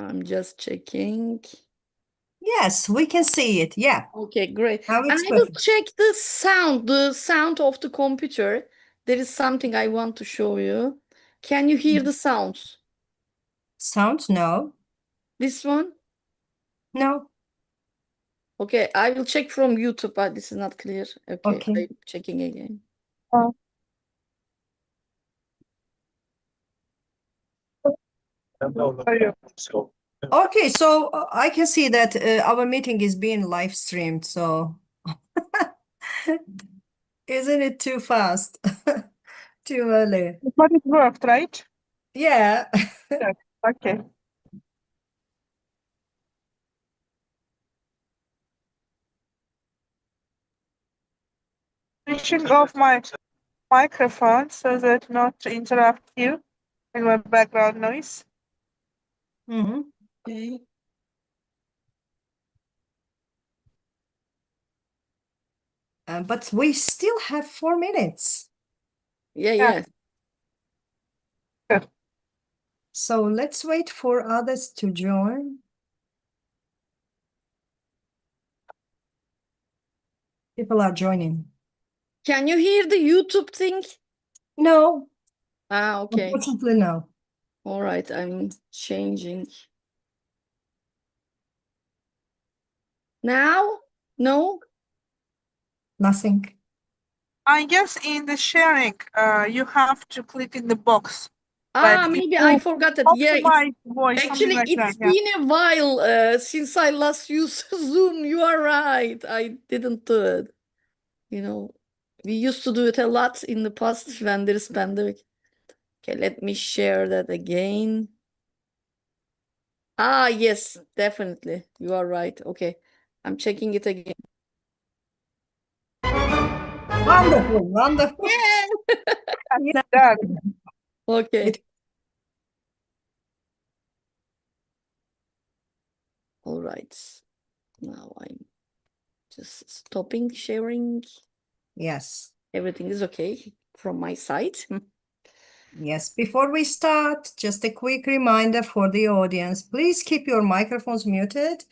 I'm just checking. Yes, we can see it. Yeah. Okay, great. Now And it's I will perfect. check the sound of the computer. There is something I want to show you. Can you hear the sounds? Sounds no. This one? No. Okay, I will check from YouTube, but this is not clear. Okay, Okay. I'm checking again. Okay, so I can see that our meeting is being live streamed, so isn't it too fast? Too early. But it worked, right? Yeah. Yes. Okay. Switching off my microphone so that not to interrupt you with my background noise. Mhm. Okay. But we still have 4 minutes. Yeah. Good. So let's wait for others to join. People are joining. Can you hear the YouTube thing? No, Okay. unfortunately, no. All right, I'm changing. Now? No? Nothing. I guess in the sharing, you have to click in the box. Like Maybe I forgot that. Yeah, optimize voice, something actually, like that. it's Yeah. been a while since I last used Zoom. You are right. I didn't do it. You know, we used to do it a lot in the past when there is pandemic. Okay, let me share that again. Yes, definitely. You are right. Okay, I'm checking it again. Wonderful, wonderful. Yeah. Yeah. Done. Okay. It- All right. Now I'm just stopping sharing. Yes. Everything is okay from my side. Yes, before we start, just a quick reminder for the audience. Please keep your microphones muted,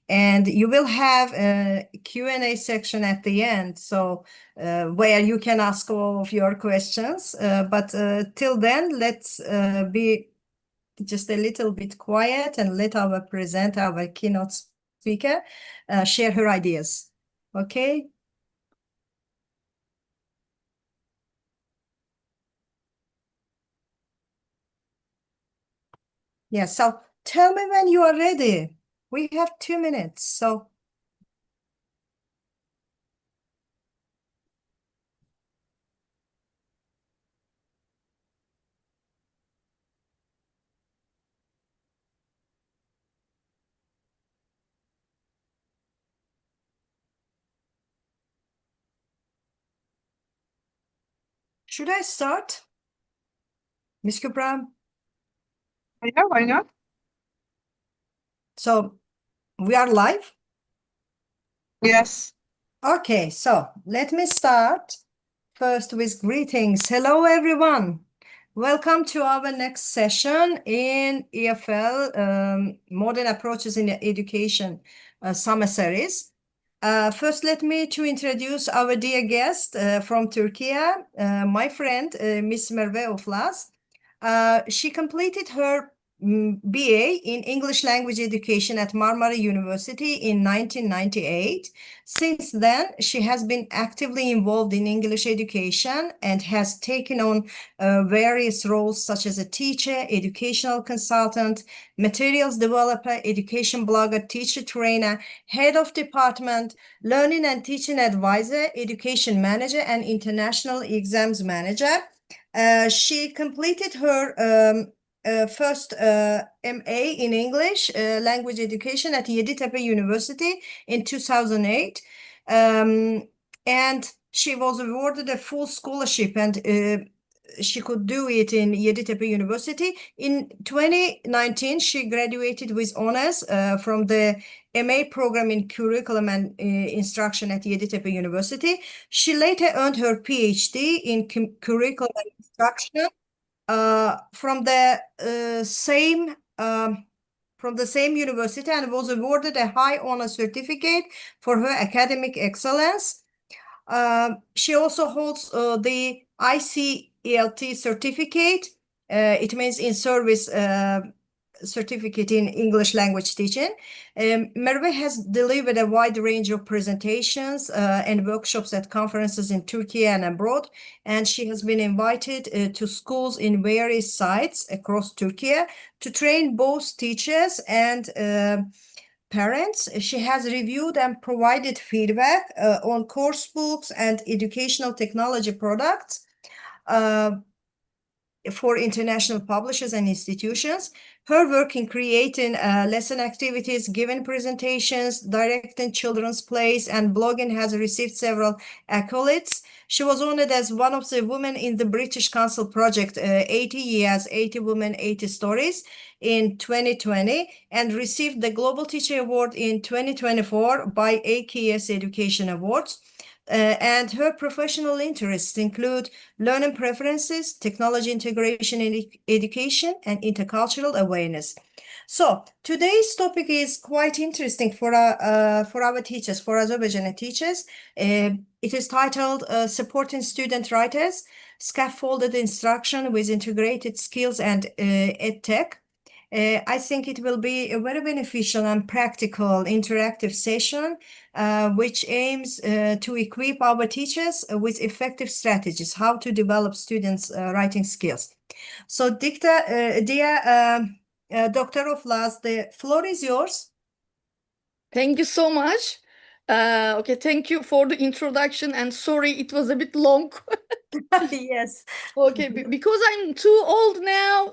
and you will have a Q&A section at the end, so where you can ask all of your questions. But till then, let's be just a little bit quiet and let our keynote speaker, share her ideas. Okay? Yeah, so tell me when you are ready. We have 2 minutes, so. Should I start? Ms. Kubra? Yeah, why not? So we are live? Yes. Okay, so let me start first with greetings. Hello, everyone. Welcome to our next session in EFL, Modern Approaches in Education Summer Series. First, let me to introduce our dear guest from Turkey, my friend, Miss Merve Oflas. She completed her BA in English Language Education at Marmara University in 1998. Since then, she has been actively involved in English education and has taken on various roles such as a teacher, educational consultant, materials developer, education blogger, teacher trainer, head of department, learning and teaching advisor, education manager, and international exams manager. She completed her first MA in English language education at Yeditepe University in 2008. And she was awarded a full scholarship, and she could do it in Yeditepe University. In 2019, she graduated with honors from the MA program in curriculum and instruction at Yeditepe University. She later earned her PhD in curriculum and instruction from the same from the same university and was awarded a high honor certificate for her academic excellence. She also holds the ICELT certificate. It means in service certificate in English language teaching. Merve has delivered a wide range of presentations and workshops at conferences in Turkey and abroad, and she has been invited to schools in various sites across Turkey to train both teachers and parents. She has reviewed and provided feedback on course books and educational technology products for international publishers and institutions. Her work in creating lesson activities, giving presentations, directing children's plays, and blogging has received several accolades. She was honored as one of the women in the British Council project 80 Years, 80 Women, 80 Stories in 2020 and received the Global Teacher Award in 2024 by AKS Education Awards. And her professional interests include learning preferences, technology integration in education, and intercultural awareness. So today's topic is quite interesting for our teachers, for Azerbaijani teachers. It is titled Supporting Student Writers, Scaffolded Instruction with Integrated Skills and EdTech. I think it will be a very beneficial and practical interactive session which aims to equip our teachers with effective strategies, how to develop students' writing skills. So, dear Dr. Oflaz, the floor is yours. Thank you so much. Okay, thank you for the introduction, and sorry it was a bit long. Yes. Okay, because I'm too old now,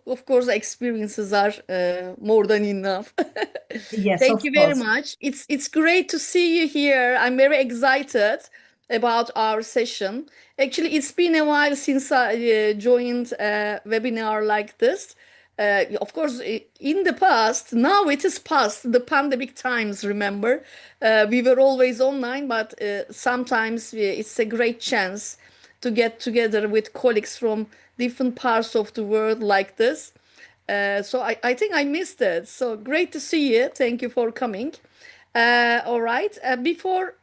of course, experiences are more than enough. Yes, Thank of you very course. much. It's great to see you here. I'm very excited about our session. Actually, it's been a while since I joined a webinar like this. Of course, in the past, now it is past the pandemic times, remember? We were always online, but sometimes it's a great chance to get together with colleagues from different parts of the world like this. So I think I missed it. So great to see you. Thank you for coming. All right. Before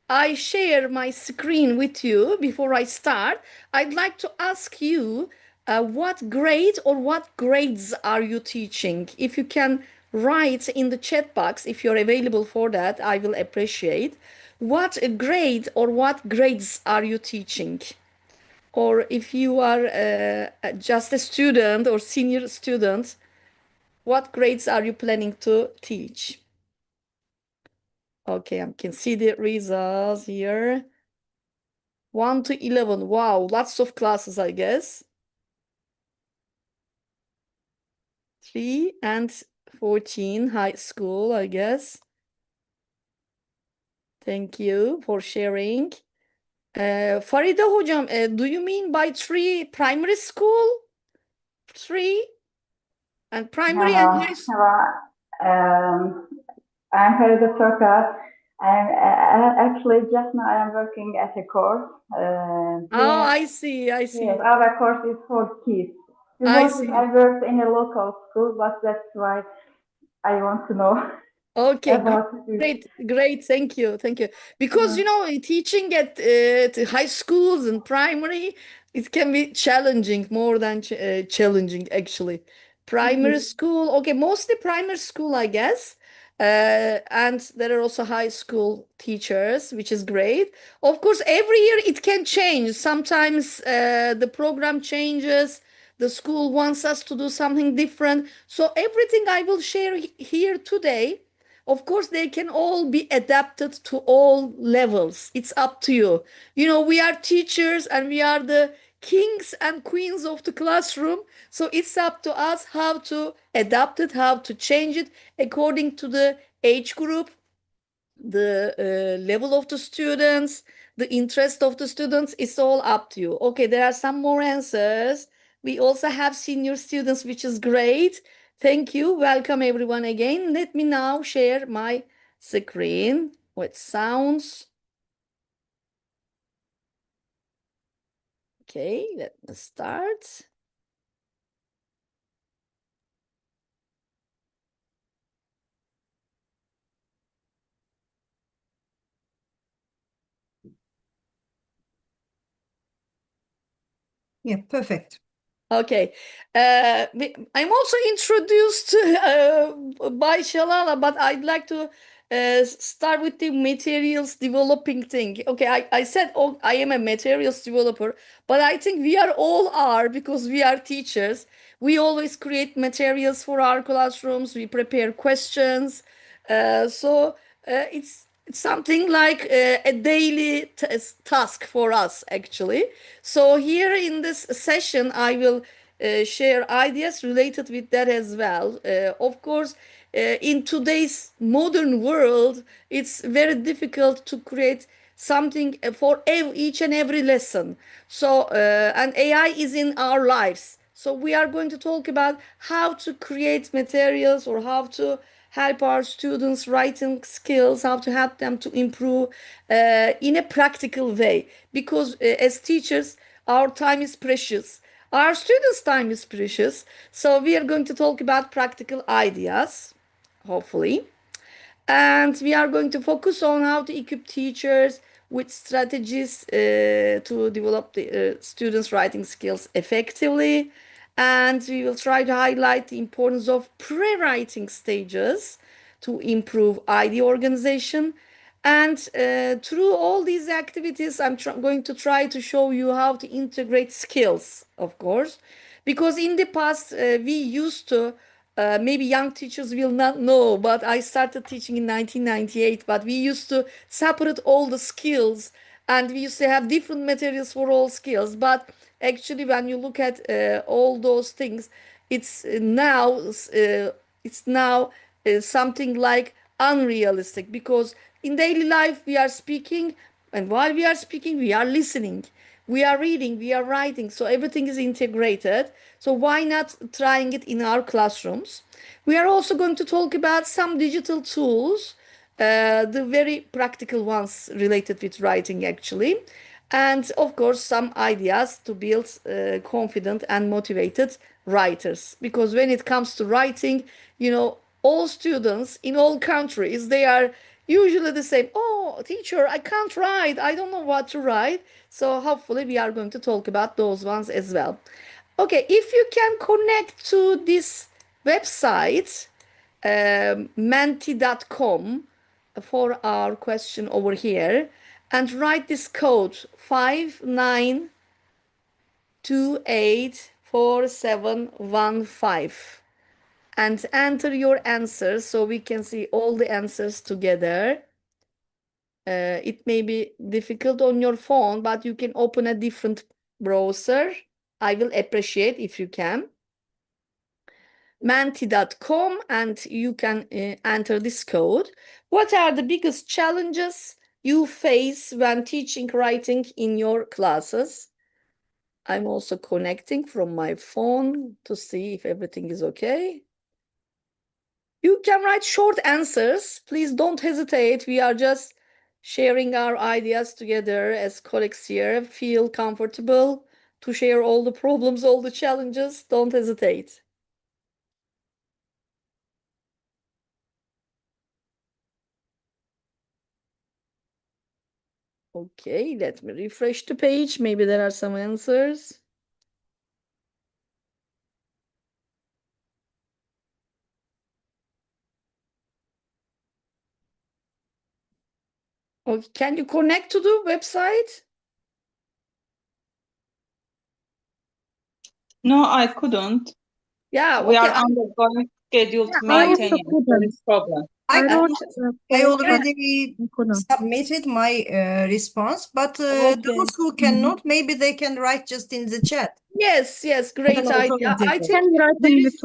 I share my screen with you, before I start, I'd like to ask you what grade or what grades are you teaching? If you can write in the chat box, if you're available for that, I will appreciate. What grade or what grades are you teaching? Or if you are just a student or senior student, what grades are you planning to teach? Okay, I can see the results here. 1 to 11. Wow, lots of classes, I guess. 3 and 14, high school, I guess. Thank you for sharing. Farida hocam, do you mean by 3 primary school? 3 and primary and high school? I'm Feride Tokat. I'm actually just now I'm working at a course. Oh, I see. Yes, our course is for kids. I see. I worked in a local school, but that's why I want to know Okay, about this. great. Thank you. Because teaching at high schools and primary, it can be challenging, more than challenging actually. Primary school, okay, mostly primary school, I guess. And there are also high school teachers, which is great. Of course, every year it can change. Sometimes the program changes. The school wants us to do something different. So everything I will share here today, of course, they can all be adapted to all levels. It's up to you. We are teachers and we are the kings and queens of the classroom. So it's up to us how to adapt it, how to change it according to the age group, the level of the students, the interest of the students. It's all up to you. Okay, there are some more answers. We also have senior students, which is great. Thank you. Welcome everyone again. Let me now share my screen with sounds. Okay, let me start. Yeah, perfect. Okay. I'm also introduced by Shalala, but I'd like to start with the materials developing thing. Okay, I said, oh, I am a materials developer, but I think we are all are because we are teachers. We always create materials for our classrooms. We prepare questions. It's something like a daily task for us, actually. So here in this session, I will share ideas related with that as well. Of course, in today's modern world, it's very difficult to create something for each and every lesson. So, and AI is in our lives. So we are going to talk about how to create materials or how to help our students writing skills, how to help them to improve in a practical way. Because as teachers, our time is precious. Our students' time is precious. So we are going to talk about practical ideas, hopefully. And we are going to focus on how to equip teachers with strategies to develop the students' writing skills effectively. And we will try to highlight the importance of pre-writing stages to improve ID organization. And through all these activities, I'm going to try to show you how to integrate skills, of course, because in the past we used to maybe young teachers will not know, but I started teaching in 1998. But we used to separate all the skills, and we used to have different materials for all skills. But actually, when you look at all those things, it's something like unrealistic because in daily life we are speaking, and while we are speaking, we are listening. We are reading, we are writing, so everything is integrated. So why not trying it in our classrooms? We are also going to talk about some digital tools, the very practical ones related with writing, actually. And of course, some ideas to build confident and motivated writers. Because when it comes to writing, all students in all countries, they are usually the same. Oh, teacher, I can't write. I don't know what to write. So hopefully we are going to talk about those ones as well. Okay, if you can connect to this website, menti.com, for our question over here, and write this code 59284715 and enter your answers so we can see all the answers together. It may be difficult on your phone, but you can open a different browser. I will appreciate if you can. Menti.com, and you can enter this code. What are the biggest challenges you face when teaching writing in your classes? I'm also connecting from my phone to see if everything is okay. You can write short answers. Please don't hesitate. We are just sharing our ideas together as colleagues here. Feel comfortable to share all the problems, all the challenges. Don't hesitate. Okay, let me refresh the page. Maybe there are some answers. Okay, can you connect to the website? No, I couldn't. Yeah, We okay. are undergoing scheduled I also maintenance. There is problem. I wrote I code, but already I couldn't. submitted my response, but Okay. those who cannot, maybe they can write just in the chat. Yes, great An idea. alternative. I Can think you write there in is,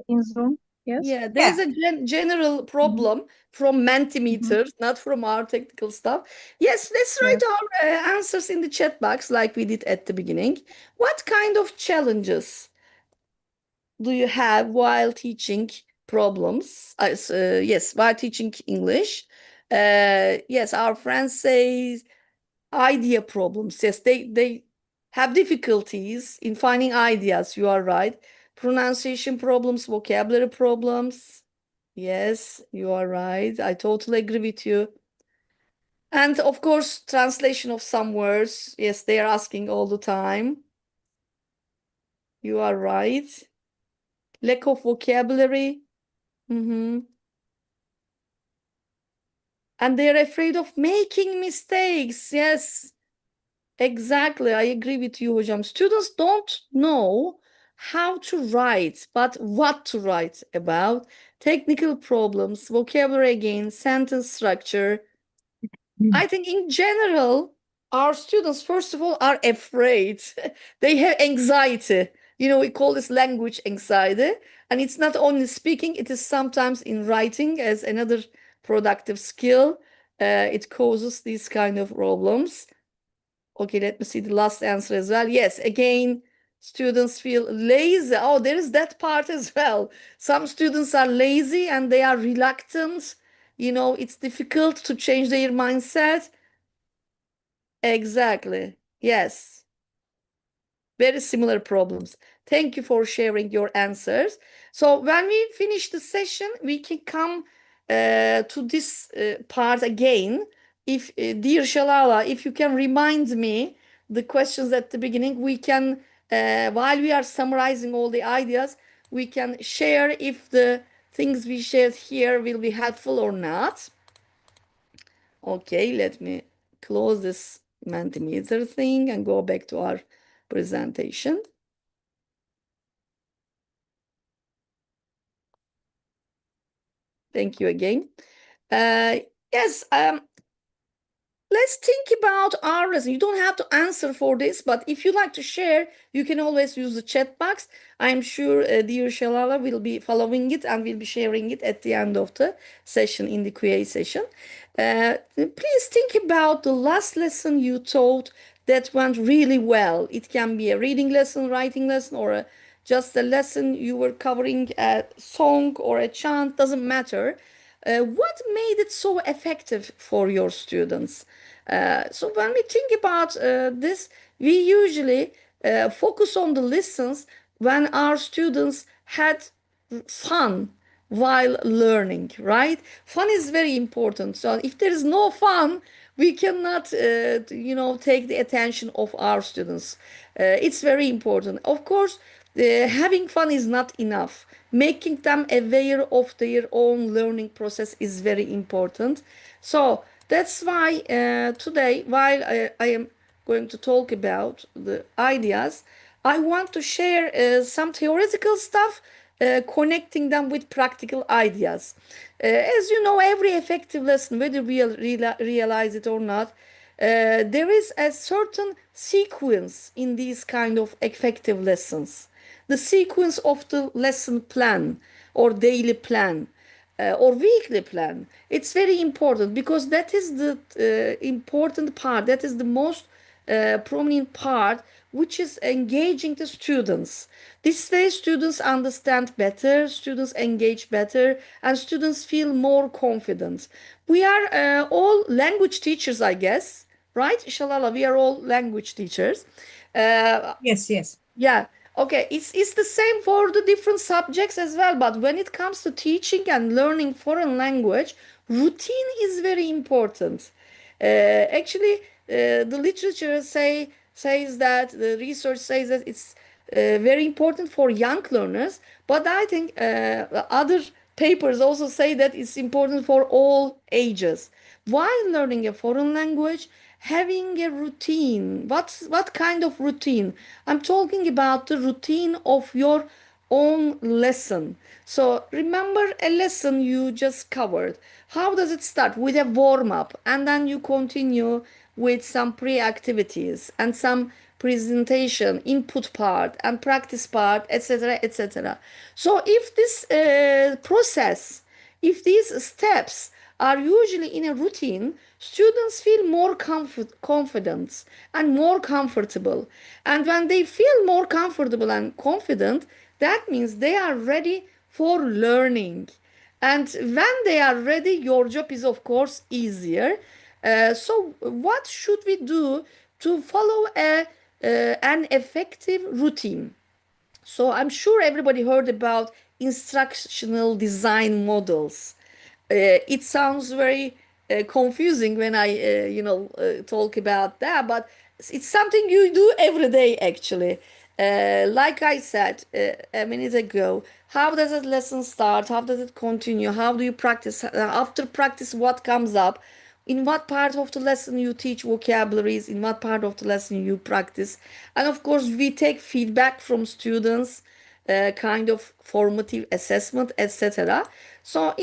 in Zoom? Yes. yeah, there is a general problem from Mentimeter, not from our technical stuff. Yes, let's write our answers in the chat box like we did at the beginning. What kind of challenges do you have while teaching problems? Yes, while teaching English. Yes, our friends say idea problems. Yes, they have difficulties in finding ideas. You are right. Pronunciation problems, vocabulary problems. Yes, you are right. I totally agree with you. And of course, translation of some words. Yes, they are asking all the time. You are right. Lack of vocabulary. And they're afraid of making mistakes. Yes, exactly. I agree with you, hocam. Students don't know how to write, but what to write about. Technical problems, vocabulary again, sentence structure. I think in general, our students, first of all, are afraid. They have anxiety. We call this language anxiety. And it's not only speaking, it is sometimes in writing as another productive skill. It causes these kind of problems. Okay, let me see the last answer as well. Yes, again, students feel lazy. Oh, there is that part as well. Some students are lazy and they are reluctant. It's difficult to change their mindset. Exactly. Yes. Very similar problems. Thank you for sharing your answers. So when we finish the session, we can come to this part again. If dear Shalala, if you can remind me the questions at the beginning, we can, while we are summarizing all the ideas, we can share if the things we shared here will be helpful or not. Okay, let me close this Mentimeter thing and go back to our presentation. Thank you again. Yes, let's think about our lesson. You don't have to answer for this, but if you like to share, you can always use the chat box. I'm sure dear Shalala will be following it and will be sharing it at the end of the session in the QA session. Please think about the last lesson you taught that went really well. It can be a reading lesson, writing lesson, or just a lesson you were covering a song or a chant, doesn't matter. What made it so effective for your students? So when we think about this, we usually focus on the lessons when our students had fun while learning, right? Fun is very important. So if there is no fun, we cannot, take the attention of our students. It's very important. Of course, having fun is not enough. Making them aware of their own learning process is very important. So that's why today, while I am going to talk about the ideas, I want to share some theoretical stuff, connecting them with practical ideas. As you know, every effective lesson, whether we realize it or not, there is a certain sequence in these kind of effective lessons. The sequence of the lesson plan or daily plan or weekly plan. It's very important because that is the important part. That is the most prominent part, which is engaging the students. This way, students understand better, students engage better, and students feel more confident. We are all language teachers, I guess, right? Shalala, we are all language teachers. Yes, yes. Yeah. Okay. It's the same for the different subjects as well. But when it comes to teaching and learning foreign language, routine is very important. Actually, the literature says that the research says that it's very important for young learners. But I think other papers also say that it's important for all ages. While learning a foreign language, having a routine. What kind of routine? I'm talking about the routine of your own lesson. So remember a lesson you just covered. How does it start? With a warm up, and then you continue with some pre-activities and some presentation, input part and practice part, etc., etc. So if this process, if these steps are usually in a routine, students feel more confident and more comfortable. And when they feel more comfortable and confident, that means they are ready for learning. And when they are ready, your job is, of course, easier. So, what should we do to follow an effective routine? So I'm sure everybody heard about instructional design models. It sounds very confusing when I, talk about that, but it's something you do every day actually. Like I said a minute ago, how does a lesson start? How does it continue? How do you practice? After practice, what comes up? In what part of the lesson you teach vocabularies? In what part of the lesson you practice? And of course, we take feedback from students, kind of formative assessment, etc. So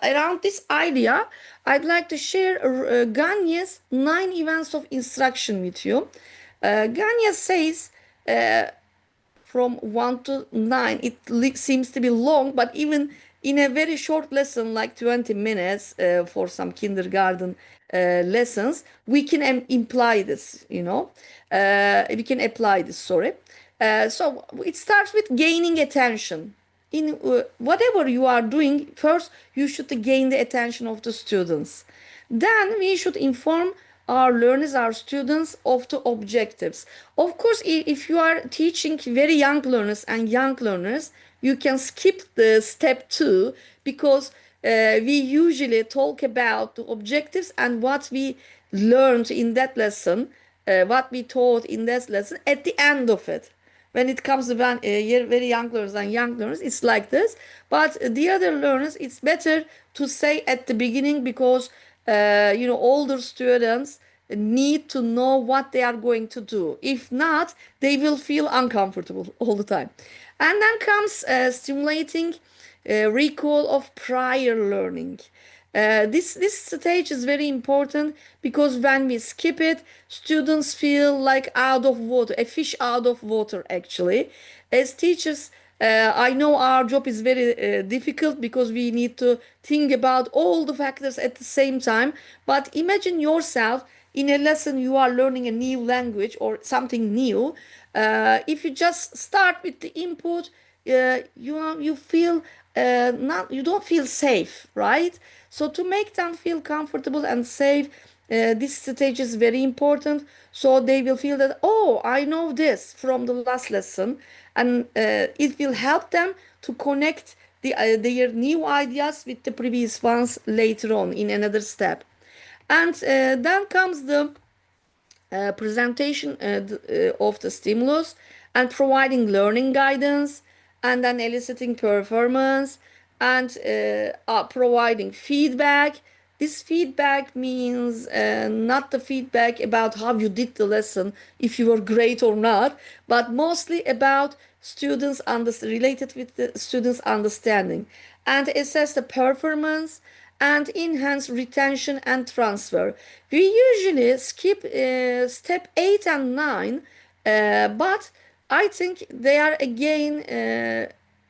around this idea, I'd like to share Gagne's 9 events of instruction with you. Gagne says from 1 to 9, it seems to be long, but even in a very short lesson like 20 minutes for some kindergarten lessons, we can imply this, we can apply this, sorry. So it starts with gaining attention. In whatever you are doing, first you should gain the attention of the students. Then we should inform our learners, our students, of the objectives. Of course, if you are teaching very young learners, you can skip the step 2 because we usually talk about the objectives and what we learned in that lesson, what we taught in that lesson at the end of it. When it comes to very young learners, it's like this. But the other learners, it's better to say at the beginning because older students need to know what they are going to do. If not, they will feel uncomfortable all the time. And then comes stimulating recall of prior learning. This stage is very important because when we skip it, students feel like out of water, a fish out of water actually. As teachers, I know our job is very difficult because we need to think about all the factors at the same time. But imagine yourself in a lesson you are learning a new language or something new. If you just start with the input, you feel you don't feel safe, right? So to make them feel comfortable and safe, this stage is very important. So they will feel that, oh, I know this from the last lesson, and it will help them to connect their new ideas with the previous ones later on in another step. And then comes the presentation of the stimulus and providing learning guidance and then eliciting performance and providing feedback. This feedback means not the feedback about how you did the lesson, if you were great or not, but mostly about related with the students' understanding, and assess the performance and enhance retention and transfer. We usually skip step 8 and 9, but I think they are again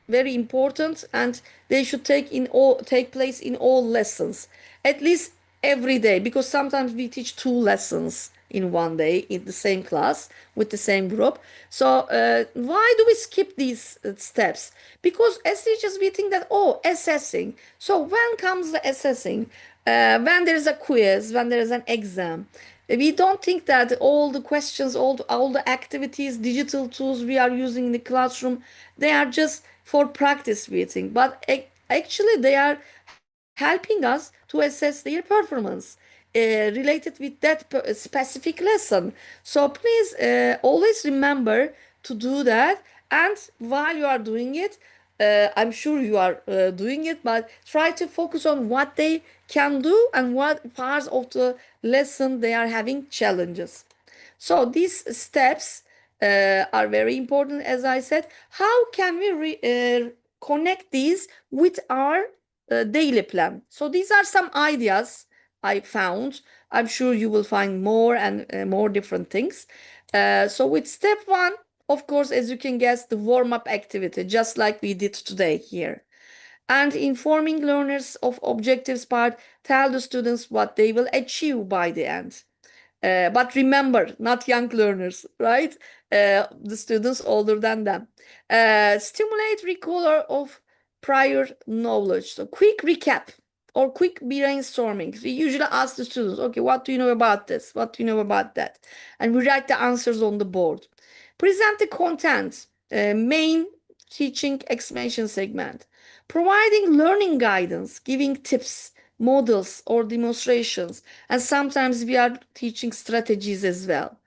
very important, and they should take place in all lessons, at least every day, because sometimes we teach 2 lessons in one day in the same class with the same group. So why do we skip these steps? Because as teachers we think that, oh, assessing. So when comes the assessing? When there is a quiz, when there is an exam. We don't think that all the questions, all the activities, digital tools we are using in the classroom, they are just for practice, we think. But actually they are helping us to assess their performance related with that specific lesson. So please always remember to do that. And while you are doing it, I'm sure you are doing it, but try to focus on what they can do and what parts of the lesson they are having challenges. So these steps are very important, as I said. How can we connect these with our daily plan? So these are some ideas I found. I'm sure you will find more and more different things. So with step 1, of course, as you can guess, the warm-up activity, just like we did today here. And informing learners of objectives part, tell the students what they will achieve by the end. But remember, not young learners, right? The students older than them. Stimulate recall of prior knowledge. So quick recap or quick brainstorming. We usually ask the students, okay, what do you know about this? What do you know about that? And we write the answers on the board. Present the content, main teaching explanation segment. Providing learning guidance, giving tips, models or demonstrations, and sometimes we are teaching strategies as well.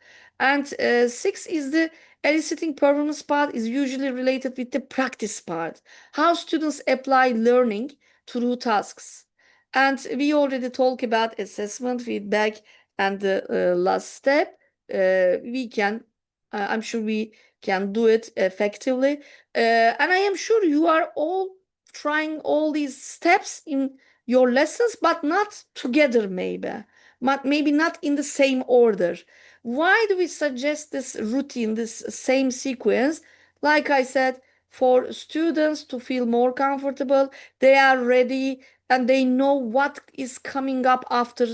And six is the eliciting performance part is usually related with the practice part. How students apply learning through tasks. And we already talked about assessment, feedback, and the last step. I'm sure we can do it effectively. And I am sure you are all trying all these steps in your lessons, but not together, maybe not in the same order. Why do we suggest this routine, this same sequence? Like I said, for students to feel more comfortable, they are ready and they know what is coming up after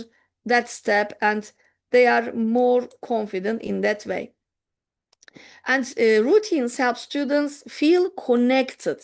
that step, and they are more confident in that way. And routines help students feel connected.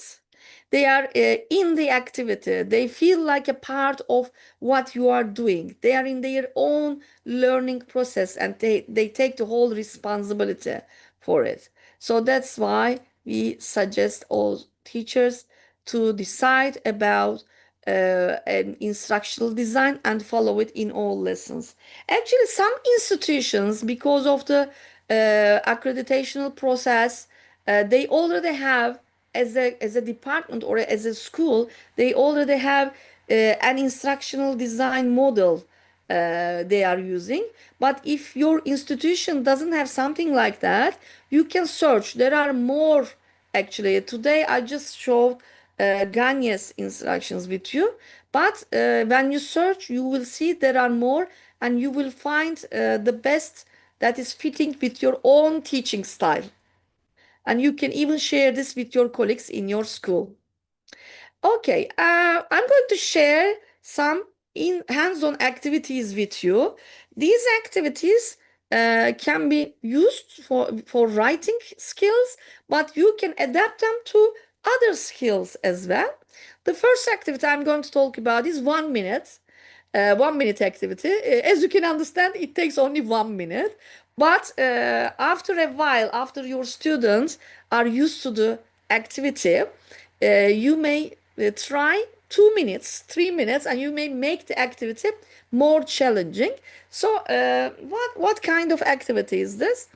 They are in the activity. They feel like a part of what you are doing. They are in their own learning process, and they take the whole responsibility for it. So that's why we suggest all teachers to decide about an instructional design and follow it in all lessons. Actually, some institutions, because of the accreditational process, they already have, as a department or as a school, they already have an instructional design model they are using. But if your institution doesn't have something like that, you can search. There are more. Actually, today I just showed Ganye's instructions with you, but when you search, you will see there are more, and you will find the best that is fitting with your own teaching style. And you can even share this with your colleagues in your school. Okay, I'm going to share some in hands-on activities with you. These activities can be used for writing skills, but you can adapt them to other skills as well. The first activity I'm going to talk about is 1 minute. 1 minute activity. As you can understand, it takes only 1 minute. But after a while, after your students are used to the activity, you may try 2 minutes, 3 minutes, and you may make the activity more challenging. So what kind of activity is this?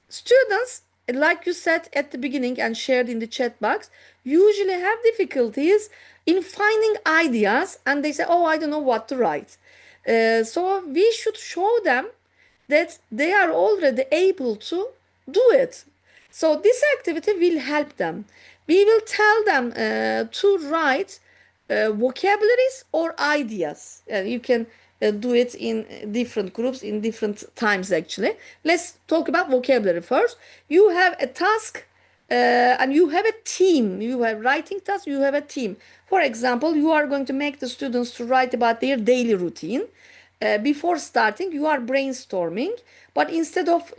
Students, like you said at the beginning and shared in the chat box, usually have difficulties in finding ideas, and they say, oh, I don't know what to write. So we should show them that they are already able to do it. So this activity will help them. We will tell them to write vocabularies or ideas. You can do it in different groups, in different times, actually. Let's talk about vocabulary first. You have a task and you have a team. You have writing task, you have a team. For example, you are going to make the students to write about their daily routine. Before starting, you are brainstorming, but instead of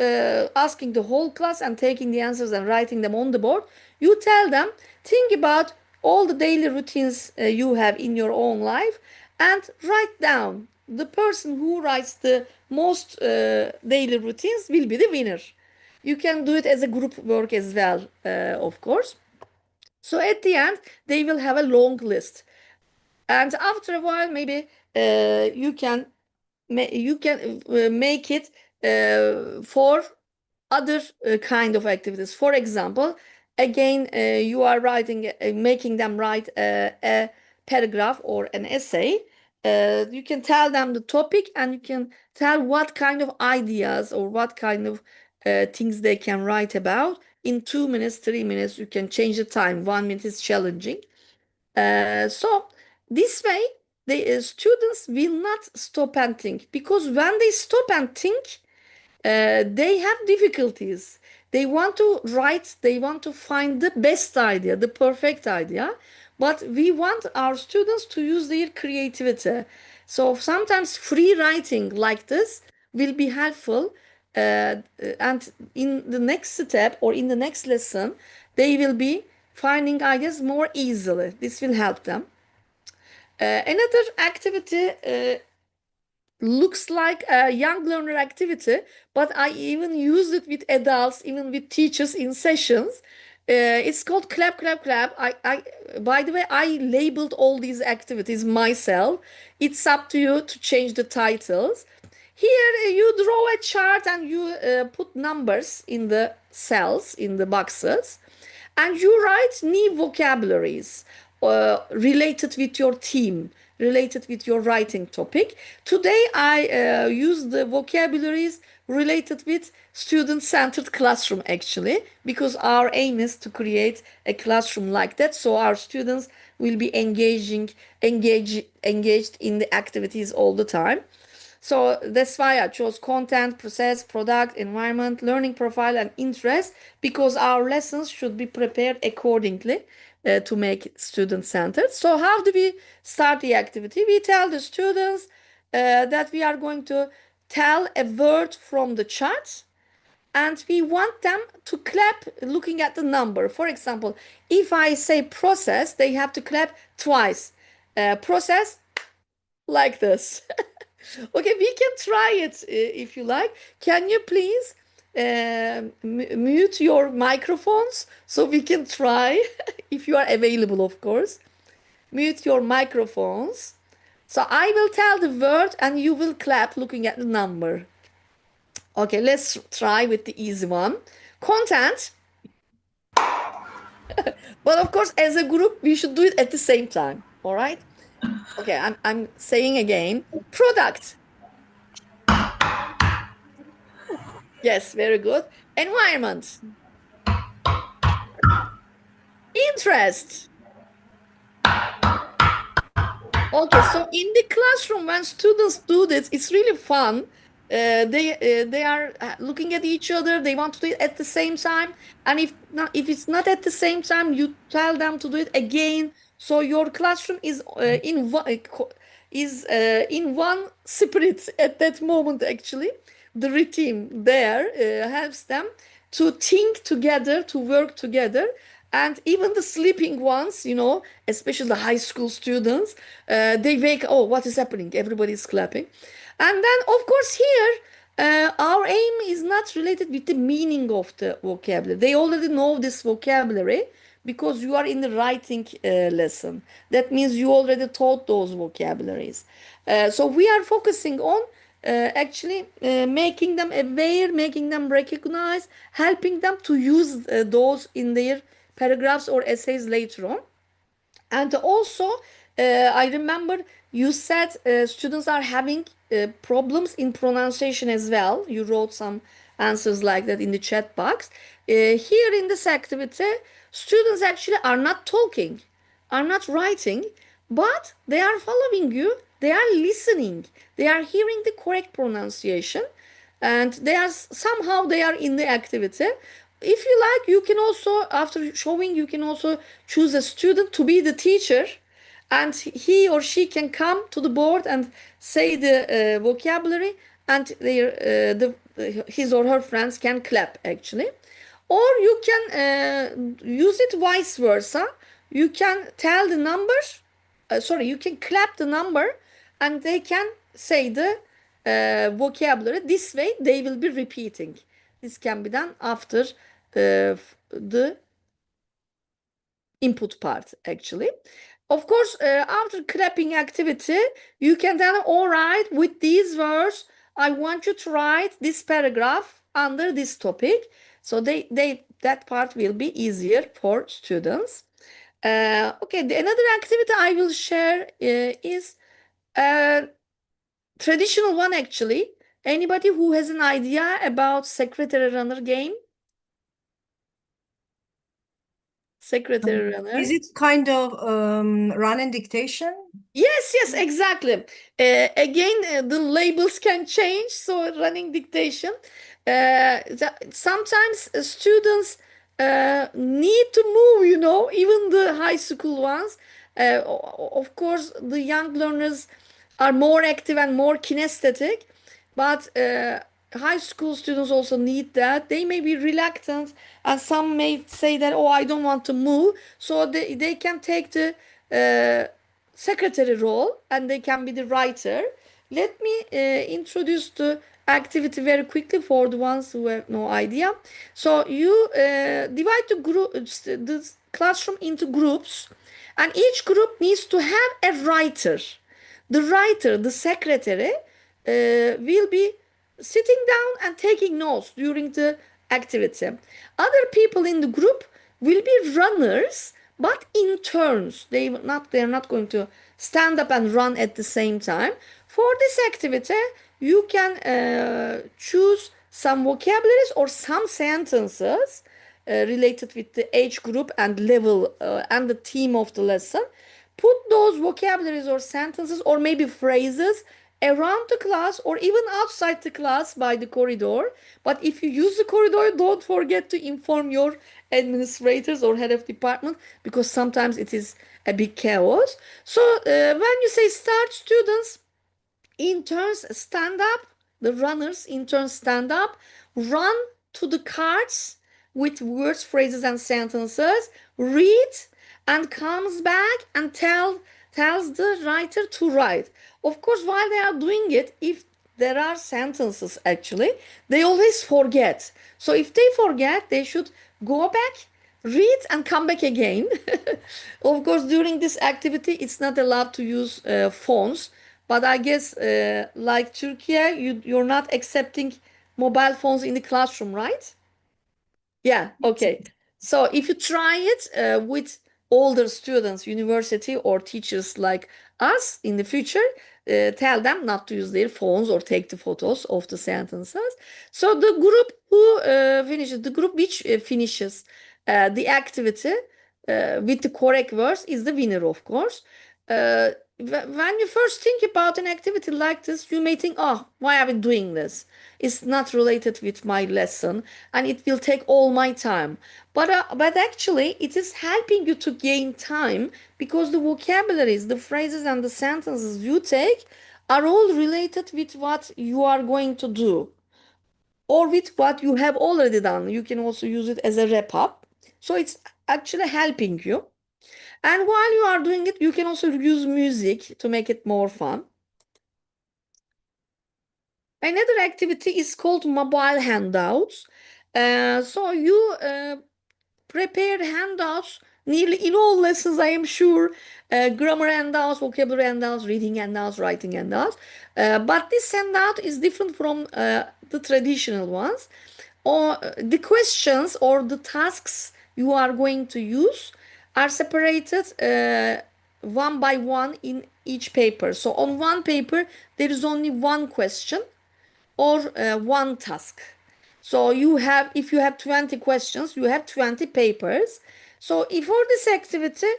asking the whole class and taking the answers and writing them on the board, you tell them, think about all the daily routines you have in your own life and write down. The person who writes the most daily routines will be the winner. You can do it as a group work as well, of course. So at the end, they will have a long list. And after a while, maybe you can make it for other kind of activities. For example, again, you are making them write a paragraph or an essay. You can tell them the topic, and you can tell what kind of ideas or what kind of things they can write about. In 2 minutes, 3 minutes, you can change the time. 1 minute is challenging. So this way, the students will not stop and think, because when they stop and think, they have difficulties. They want to write, they want to find the best idea, the perfect idea, but we want our students to use their creativity. So sometimes free writing like this will be helpful, and in the next step or in the next lesson, they will be finding ideas more easily. This will help them. Another activity looks like a young learner activity, but I even use it with adults, even with teachers in sessions. It's called clap, clap, clap. By the way, I labeled all these activities myself. It's up to you to change the titles. Here you draw a chart and you put numbers in the cells, in the boxes, and you write new vocabularies related with your theme, related with your writing topic. Today I use the vocabularies related with student-centered classroom actually, because our aim is to create a classroom like that, so our students will be engaged in the activities all the time. So that's why I chose content, process, product, environment, learning profile, and interest, because our lessons should be prepared accordingly to make student-centered. So how do we start the activity? We tell the students that we are going to tell a word from the chart, and we want them to clap looking at the number. For example, if I say process, they have to clap twice. Process like this. Okay, we can try it if you like. Can you please mute your microphones so we can try, if you are available, of course. Mute your microphones. So I will tell the word and you will clap looking at the number. Okay, let's try with the easy one. Content. But of course, as a group, we should do it at the same time. All right? Okay, I'm saying again. Product. Yes, very good. Environment. Interest. Okay, so in the classroom, when students do this, it's really fun. They are looking at each other. They want to do it at the same time, and if it's not at the same time, you tell them to do it again. So your classroom is in one spirit at that moment. Actually, the rhythm there helps them to think together, to work together. And even the sleeping ones, especially the high school students, they wake, oh, what is happening? Everybody's clapping. And then, of course, here, our aim is not related with the meaning of the vocabulary. They already know this vocabulary because you are in the writing lesson. That means you already taught those vocabularies. So we are focusing on actually making them aware, making them recognize, helping them to use those in their paragraphs or essays later on. And also, I remember you said students are having problems in pronunciation as well. You wrote some answers like that in the chat box. Here in this activity, students actually are not talking, are not writing, but they are following you. They are listening. They are hearing the correct pronunciation, and somehow they are in the activity. If you like, you can also, after showing, you can also choose a student to be the teacher, and he or she can come to the board and say the vocabulary, and his or her friends can clap actually. Or you can use it vice versa. You can tell the number, you can clap the number, and they can say the vocabulary. This way, they will be repeating. This can be done after the input part, actually. Of course, after clapping activity, you can then, all right, with these words, I want you to write this paragraph under this topic. So that part will be easier for students. Okay, another activity I will share is traditional one, actually. Anybody who has an idea about secretary runner game? Secretary runner. Is it kind of running dictation? Yes, exactly. Again, the labels can change, so running dictation. Sometimes students need to move, even the high school ones. Of course, the young learners are more active and more kinesthetic, but high school students also need that. They may be reluctant, and some may say that, oh, I don't want to move. So they can take the secretary role, and they can be the writer. Let me introduce the activity very quickly for the ones who have no idea. So you divide the classroom into groups, and each group needs to have a writer. The writer, the secretary, will be sitting down and taking notes during the activity. Other people in the group will be runners, but in turns. They're not going to stand up and run at the same time. For this activity, you can choose some vocabularies or some sentences related with the age group and level and the theme of the lesson. Put those vocabularies or sentences or maybe phrases around the class or even outside the class by the corridor. But if you use the corridor, don't forget to inform your administrators or head of department, because sometimes it is a big chaos. So when you say start, students in turns stand up, the runners in turn stand up, run to the cards with words, phrases, and sentences, read, and comes back and tells the writer to write. Of course, while they are doing it, if there are sentences actually, they always forget. So if they forget, they should go back, read, and come back again. Of course, during this activity, it's not allowed to use phones. But I guess, like Turkey, you're not accepting mobile phones in the classroom, right? Yeah, okay. So if you try it with older students, university or teachers like us in the future, tell them not to use their phones or take the photos of the sentences. So the group which finishes the activity with the correct words is the winner, of course. When you first think about an activity like this, you may think, oh, why are we doing this? It's not related with my lesson and it will take all my time. But actually, it is helping you to gain time because the vocabularies, the phrases, and the sentences you take are all related with what you are going to do or with what you have already done. You can also use it as a wrap up. So it's actually helping you. And while you are doing it, you can also use music to make it more fun. Another activity is called mobile handouts. So you prepared handouts nearly in all lessons, I am sure. Grammar handouts, vocabulary handouts, reading handouts, writing handouts. But this handout is different from the traditional ones. Or the questions or the tasks you are going to use are separated one by one in each paper. So on one paper, there is only one question or one task. So if you have 20 questions, you have 20 papers. So if for this activity,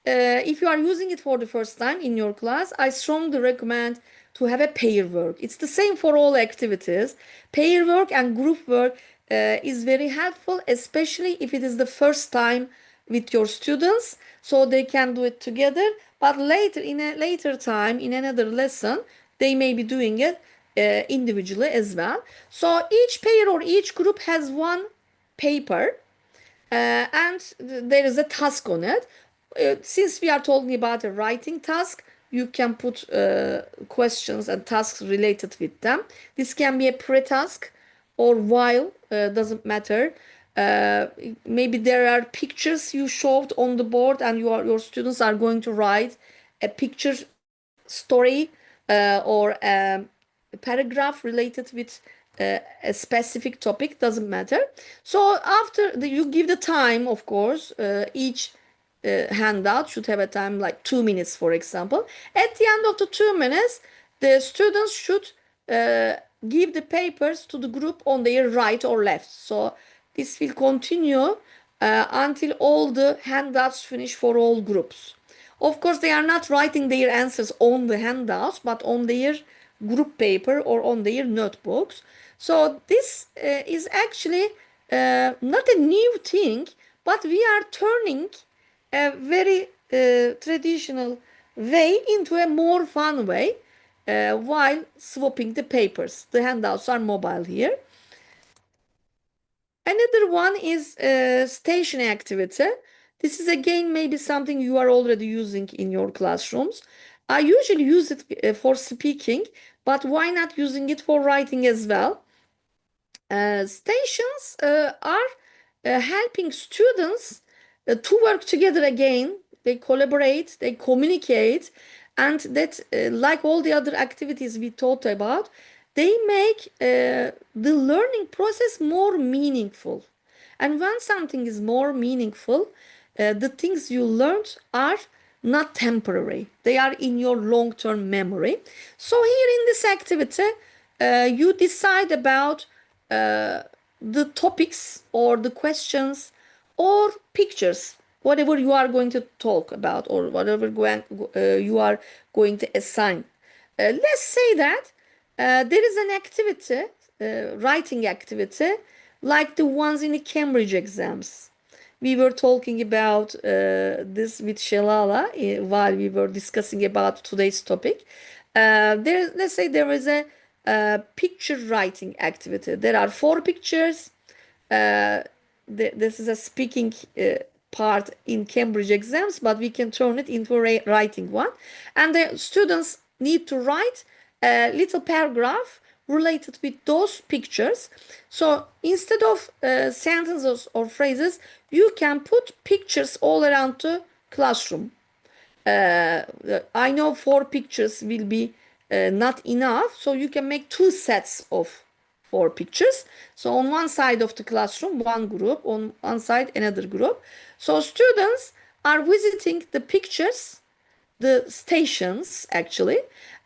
if you are using it for the first time in your class, I strongly recommend to have a pair work. It's the same for all activities. Pair work and group work is very helpful, especially if it is the first time with your students, so they can do it together. But later, in a later time, in another lesson, they may be doing it individually as well. So each pair or each group has one paper and there is a task on it. Since we are talking about a writing task, you can put questions and tasks related with them. This can be a pre-task or while, doesn't matter. Maybe there are pictures you showed on the board and your students are going to write a picture story or a paragraph related with a specific topic, doesn't matter. So after you give the time, of course, each handout should have a time like 2 minutes, for example. At the end of the 2 minutes, the students should give the papers to the group on their right or left. So this will continue until all the handouts finish for all groups. Of course, they are not writing their answers on the handouts, but on their group paper or on their notebooks. So this is actually not a new thing, but we are turning a very traditional way into a more fun way while swapping the papers. The handouts are mobile here. Another one is station activity. This is again maybe something you are already using in your classrooms. I usually use it for speaking, but why not using it for writing as well? Stations are helping students to work together again. They collaborate, they communicate, and that like all the other activities we talked about, they make the learning process more meaningful. And when something is more meaningful, the things you learned are not temporary. They are in your long-term memory. So here in this activity, you decide about the topics or the questions or pictures, whatever you are going to talk about or whatever you are going to assign. Let's say that there is an activity, writing activity, like the ones in the Cambridge exams. We were talking about this with Shalala while we were discussing about today's topic. Let's say there is a picture writing activity. There are 4 pictures. This is a speaking part in Cambridge exams, but we can turn it into a writing one. And the students need to write a little paragraph related with those pictures. So instead of sentences or phrases, you can put pictures all around the classroom. I know 4 pictures will be not enough, so you can make 2 sets of 4 pictures. So on one side of the classroom, one group, on one side, another group. So students are visiting the pictures, the stations actually,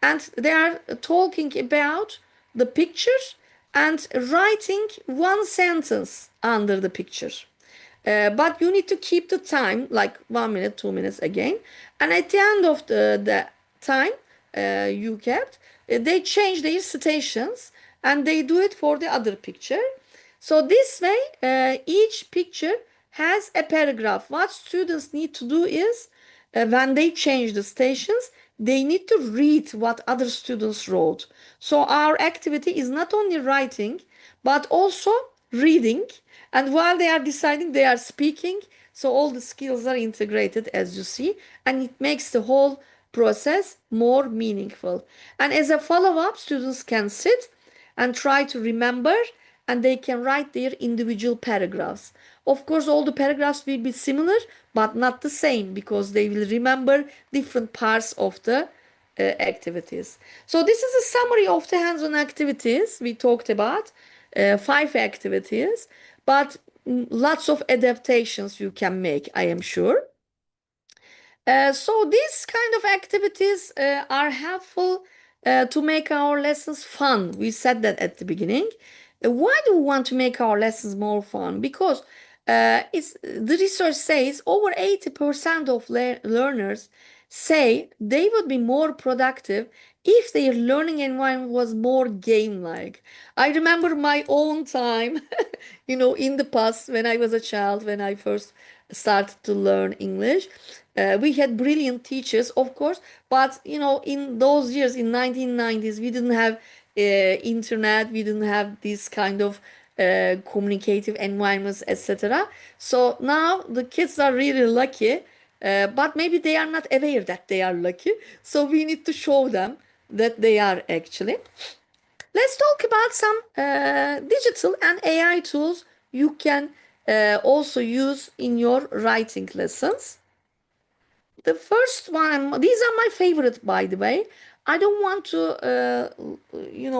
and they are talking about the picture and writing one sentence under the picture. But you need to keep the time, like 1 minute, 2 minutes again. And at the end of the time you kept, they change their stations and they do it for the other picture. So this way, each picture has a paragraph. What students need to do is, when they change the stations, they need to read what other students wrote. So our activity is not only writing, but also reading. And while they are deciding, they are speaking. So all the skills are integrated, as you see, and it makes the whole process more meaningful. And as a follow-up, students can sit and try to remember, and they can write their individual paragraphs. Of course, all the paragraphs will be similar, but not the same, because they will remember different parts of the activities. So this is a summary of the hands-on activities we talked about. 5 activities, but lots of adaptations you can make, I am sure. So these kind of activities are helpful to make our lessons fun. We said that at the beginning. Why do we want to make our lessons more fun? Because the research says over 80% of learners say they would be more productive if their learning environment was more game-like. I remember my own time, in the past when I was a child, when I first started to learn English. We had brilliant teachers, of course, but in those years, in 1990s, we didn't have internet, we didn't have this kind of communicative environments, etc. So now the kids are really lucky, but maybe they are not aware that they are lucky. So we need to show them that they are actually. Let's talk about some digital and AI tools you can also use in your writing lessons. The first one, these are my favorite, by the way. I don't want to,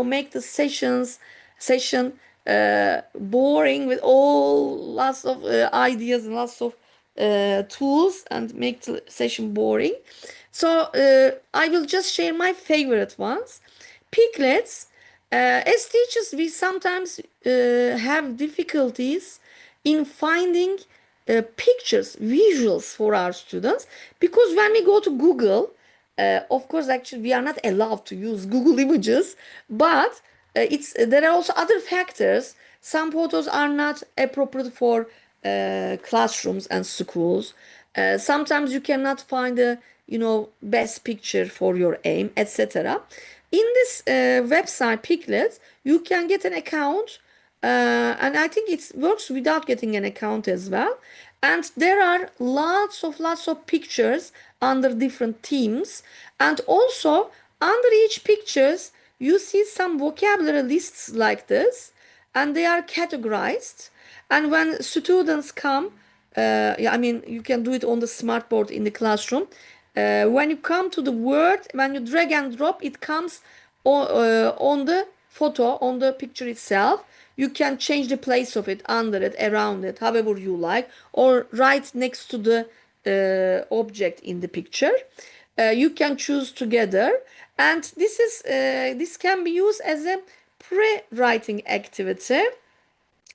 make the session boring with lots of ideas and lots of tools and make the session boring. So I will just share my favorite ones. Picklets. As teachers, we sometimes have difficulties in finding pictures, visuals for our students, because when we go to Google, of course, actually, we are not allowed to use Google Images, but there are also other factors. Some photos are not appropriate for classrooms and schools. Sometimes you cannot find the best picture for your aim, etc. In this website Picklets, you can get an account, and I think it works without getting an account as well. And there are lots of pictures under different themes, and also under each pictures you see some vocabulary lists like this, and they are categorized. And when students come, you can do it on the smartboard in the classroom. when you come to the word, when you drag and drop, it comes on the photo, on the picture itself. You can change the place of it, under it, around it, however you like, or right next to the object in the picture. You can choose together, and this can be used as a pre-writing activity.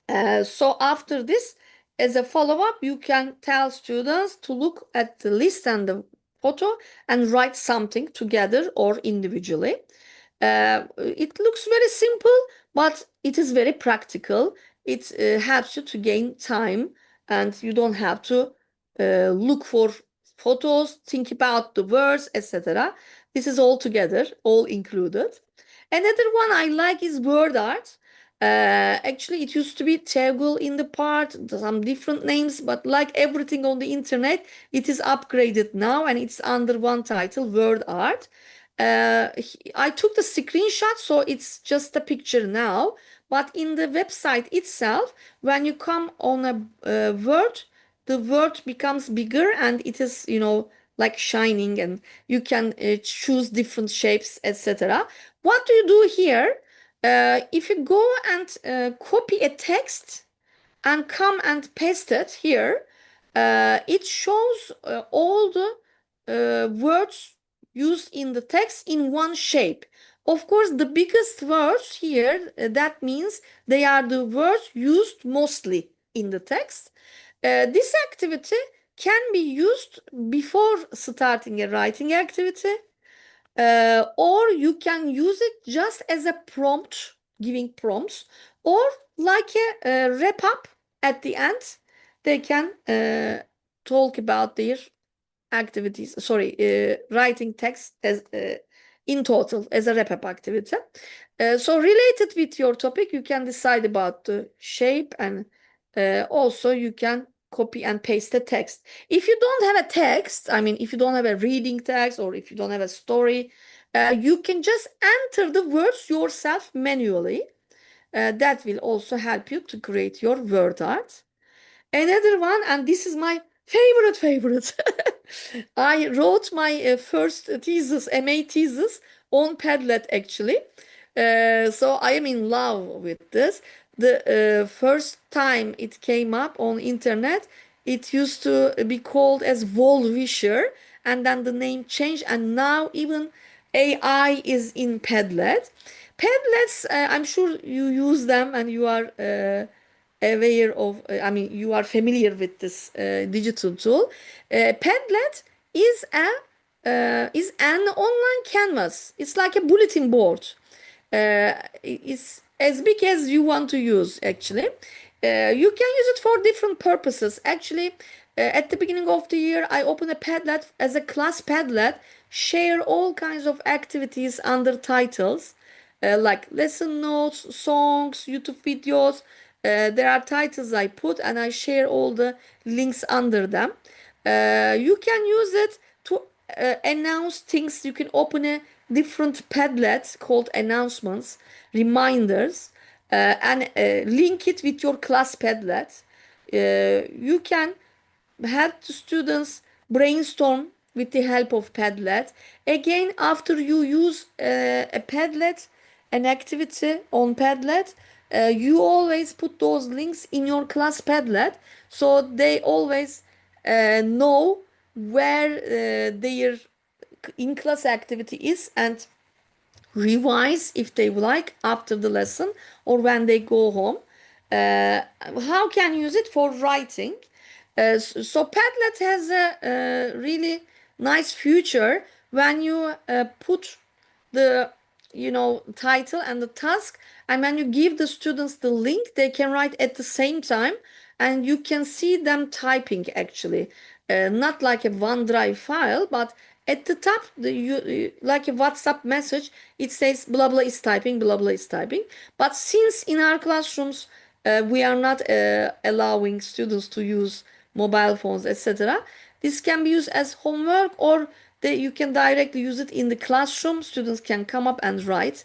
So after this, as a follow-up, you can tell students to look at the list and the photo and write something together or individually. It looks very simple, but it is very practical. It helps you to gain time, and you don't have to look for photos, think about the words, etc. This is all together, all included. Another one I like is word art. Actually, it used to be Tegul in the part, some different names, but like everything on the internet, it is upgraded now and it's under one title, Word Art. I took the screenshot, so it's just a picture now. But in the website itself, when you come on a word, the word becomes bigger and it is, like shining, and you can choose different shapes, etc. What do you do here? If you go and copy a text and come and paste it here, it shows all the words used in the text in one shape. Of course, the biggest words here, that means they are the words used mostly in the text. This activity can be used before starting a writing activity. Or you can use it just as a prompt, giving prompts, or like a wrap up at the end. They can talk about their activities, writing text as in total as a wrap up activity. So related with your topic, you can decide about the shape, and also you can copy and paste the text. If you don't have a text, if you don't have a reading text, or if you don't have a story, you can just enter the words yourself manually. That will also help you to create your word art. Another one, and this is my favorite. I wrote my first thesis, MA thesis, on Padlet actually. So I am in love with this. The first time it came up on internet, it used to be called as Volvisher, and then the name changed, and now even AI is in Padlet. Padlets, I'm sure you use them and you are aware of, you are familiar with this digital tool. Padlet is an online canvas. It's like a bulletin board. It's as big as you want to use, actually. You can use it for different purposes. Actually, at the beginning of the year, I opened a Padlet as a class Padlet, share all kinds of activities under titles, like lesson notes, songs, YouTube videos. There are titles I put, and I share all the links under them. You can use it to announce things. You can open a different Padlet called announcements, reminders, and link it with your class Padlet. You can help the students brainstorm with the help of Padlet. Again, after you use a Padlet, an activity on Padlet, you always put those links in your class Padlet, so they always know where their in-class activity is, and revise if they like after the lesson or when they go home. How can you use it for writing? So Padlet has a really nice feature when you put the title and the task, and when you give the students the link, they can write at the same time, and you can see them typing actually, not like a OneDrive file, but at the top, like a WhatsApp message, it says blah blah is typing, blah blah is typing. But since in our classrooms we are not allowing students to use mobile phones, etc., this can be used as homework, or you can directly use it in the classroom. Students can come up and write.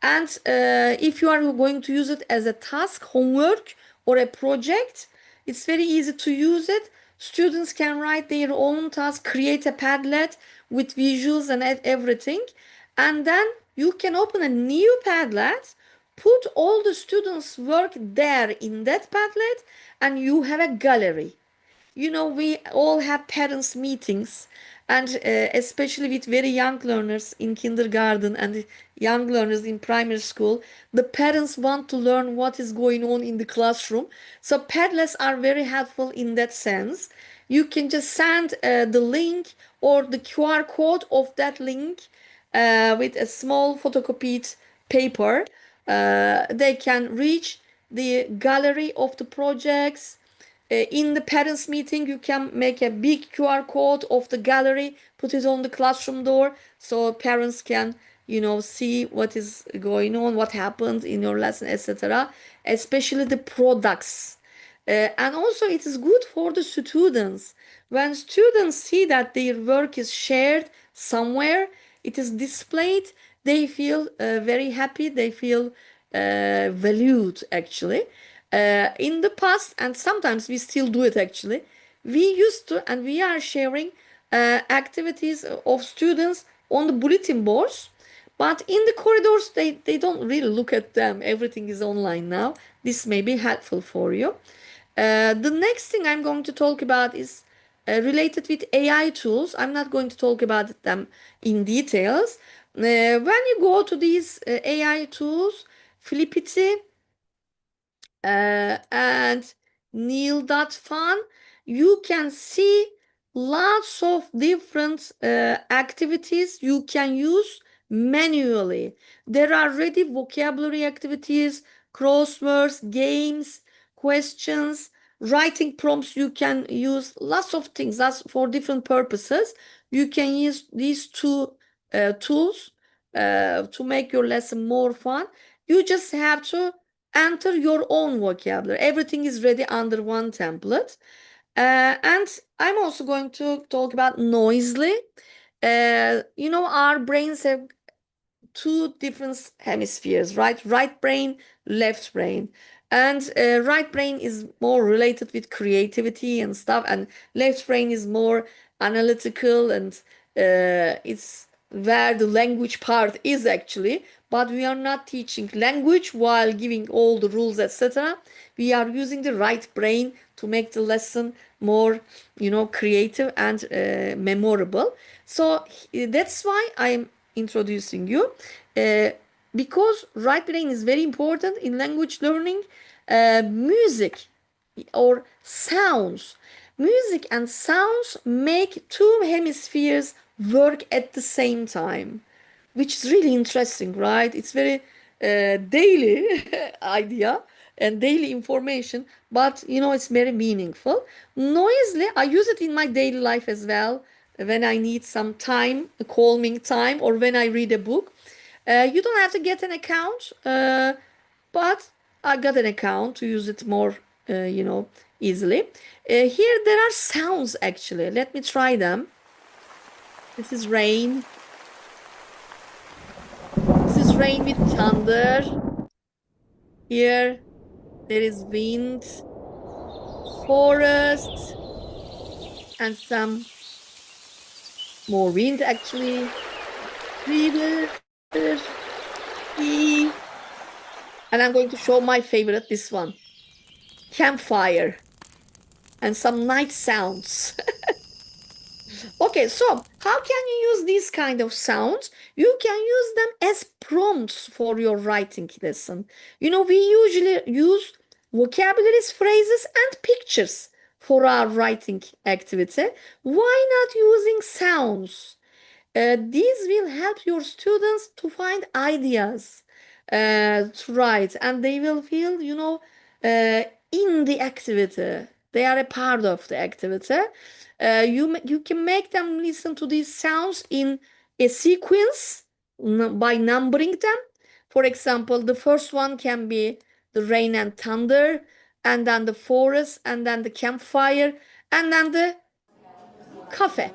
And if you are going to use it as a task, homework, or a project, it's very easy to use it. Students can write their own task, create a Padlet with visuals and everything. And then you can open a new Padlet, put all the students' work there in that Padlet, and you have a gallery. You know, we all have parents meetings, and especially with very young learners in kindergarten and young learners in primary school, the parents want to learn what is going on in the classroom. So Padlets are very helpful in that sense. You can just send the link or the QR code of that link with a small photocopied paper. They can reach the gallery of the projects. In the parents meeting, you can make a big QR code of the gallery, put it on the classroom door, so parents can, you know, see what is going on, what happened in your lesson, etc. Especially the products. And also it is good for the students. When students see that their work is shared somewhere, it is displayed, they feel very happy, they feel valued actually. In the past, and sometimes we still do it actually, we used to, and we are sharing activities of students on the bulletin boards, but in the corridors, they don't really look at them. Everything is online now. This may be helpful for you. The next thing I'm going to talk about is related with AI tools. I'm not going to talk about them in details. When you go to these AI tools, Flippity, and Neil.fun, you can see lots of different activities you can use manually. There are ready vocabulary activities, crosswords, games, questions, writing prompts. You can use lots of things. That's for different purposes. You can use these two tools to make your lesson more fun. You just have to enter your own vocabulary. Everything is ready under one template. And I'm also going to talk about Noisely. You know, our brains have two different hemispheres, right? Right brain, left brain. And right brain is more related with creativity and stuff, and left brain is more analytical, and it's where the language part is actually. But we are not teaching language while giving all the rules, etc. We are using the right brain to make the lesson more, you know, creative and memorable. So that's why I'm introducing you, because right brain is very important in language learning. Music or sounds, music and sounds make two hemispheres work at the same time, which is really interesting, right? It's very daily idea and daily information, but you know, it's very meaningful. Noisely, I use it in my daily life as well, when I need some time, a calming time, or when I read a book. You don't have to get an account, but I got an account to use it more, you know, easily. Here there are sounds actually. Let me try them. This is rain. This is rain with thunder. Here there is wind, forest, and some more wind actually. River, sea. And I'm going to show my favorite, this one. Campfire. And some night sounds. Okay, so how can you use these kind of sounds? You can use them as prompts for your writing lesson. You know, we usually use vocabularies, phrases, and pictures for our writing activity. Why not using sounds? These will help your students to find ideas to write, and they will feel, you know, in the activity. They are a part of the activity. You can make them listen to these sounds in a sequence by numbering them. For example, the first one can be the rain and thunder, and then the forest, and then the campfire, and then the cafe.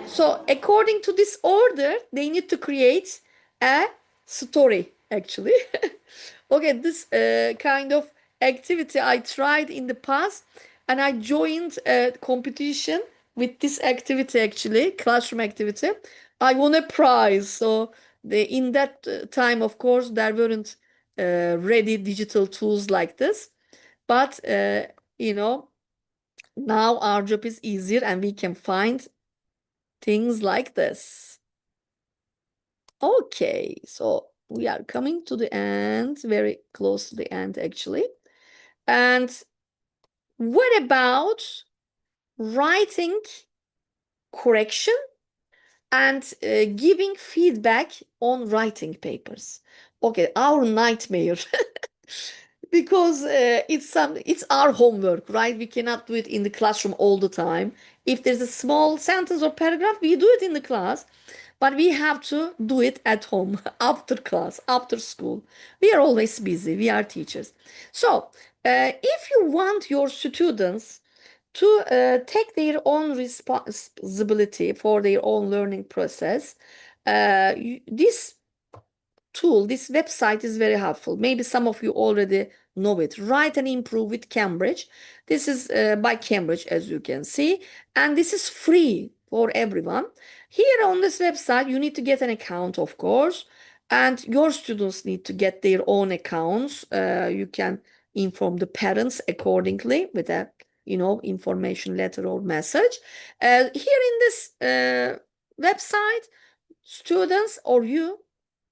So according to this order, they need to create a story actually. Okay, this kind of activity I tried in the past. and I joined a competition with this activity, actually, classroom activity. I won a prize. So in that time, of course, there weren't ready digital tools like this. But, now our job is easier and we can find things like this. Okay, so we are coming to the end, very close to the end, actually. And what about writing correction and giving feedback on writing papers? Okay, our nightmare. Because it's our homework, right? We cannot do it in the classroom all the time. If there's a small sentence or paragraph, we do it in the class, but we have to do it at home after class, after school. We are always busy. We are teachers. So if you want your students to take their own responsibility for their own learning process, this tool, this website is very helpful. Maybe some of you already know it. Write and Improve with Cambridge. This is by Cambridge, as you can see, and this is free for everyone. Here on this website, you need to get an account, of course, and your students need to get their own accounts. You can inform the parents accordingly with a information letter or message. Here in this website, students or you,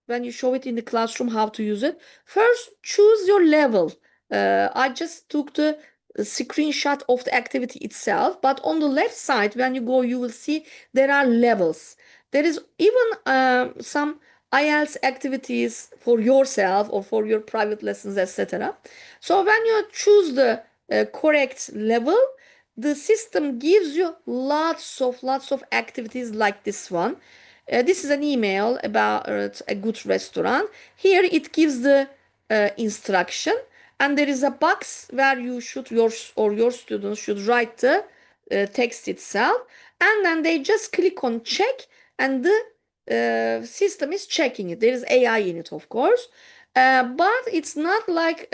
when you show it in the classroom how to use it, first choose your level. I just took the screenshot of the activity itself, but on the left side, when you go, you will see there are levels. There is even some IELTS activities for yourself or for your private lessons, etc. So when you choose the correct level, the system gives you lots of activities like this one. This is an email about a good restaurant. Here it gives the instruction, and there is a box where you should your students should write the text itself, and then they just click on check, and the system is checking it. There is AI in it, of course, but it's not like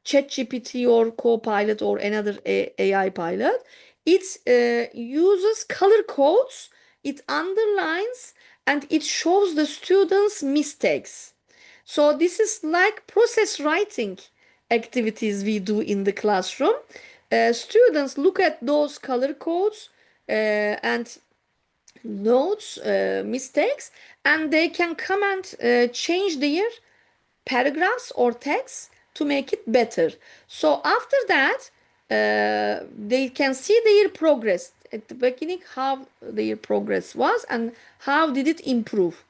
ChatGPT or Copilot or another AI pilot. It uses color codes, it underlines, and it shows the students' mistakes. So this is like process writing activities we do in the classroom. Students look at those color codes and notes mistakes, and they can come and change their paragraphs or text to make it better. So after that, they can see their progress at the beginning, how their progress was and how did it improve.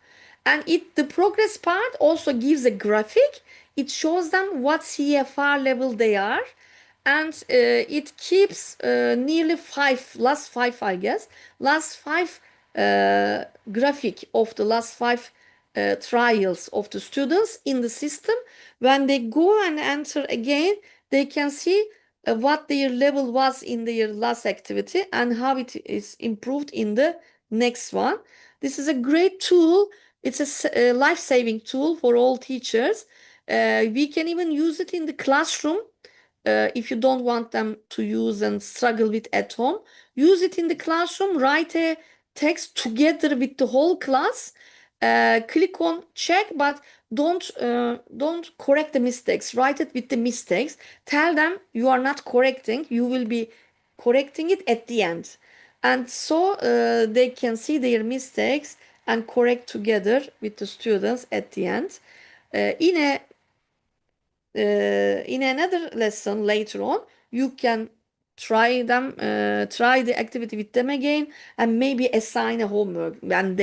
And the progress part also gives a graphic. It shows them what CFR level they are, and it keeps nearly last five, I guess, last five graphic of the last five trials of the students in the system. When they go and enter again, they can see what their level was in their last activity and how it is improved in the next one. This is a great tool. It's a life-saving tool for all teachers. We can even use it in the classroom. If you don't want them to use and struggle with at home, use it in the classroom, write a text together with the whole class, click on check, but don't correct the mistakes. Write it with the mistakes. Tell them you are not correcting, you will be correcting it at the end. And so they can see their mistakes and correct together with the students at the end. In another lesson later on, you can try the activity with them again, and maybe assign a homework when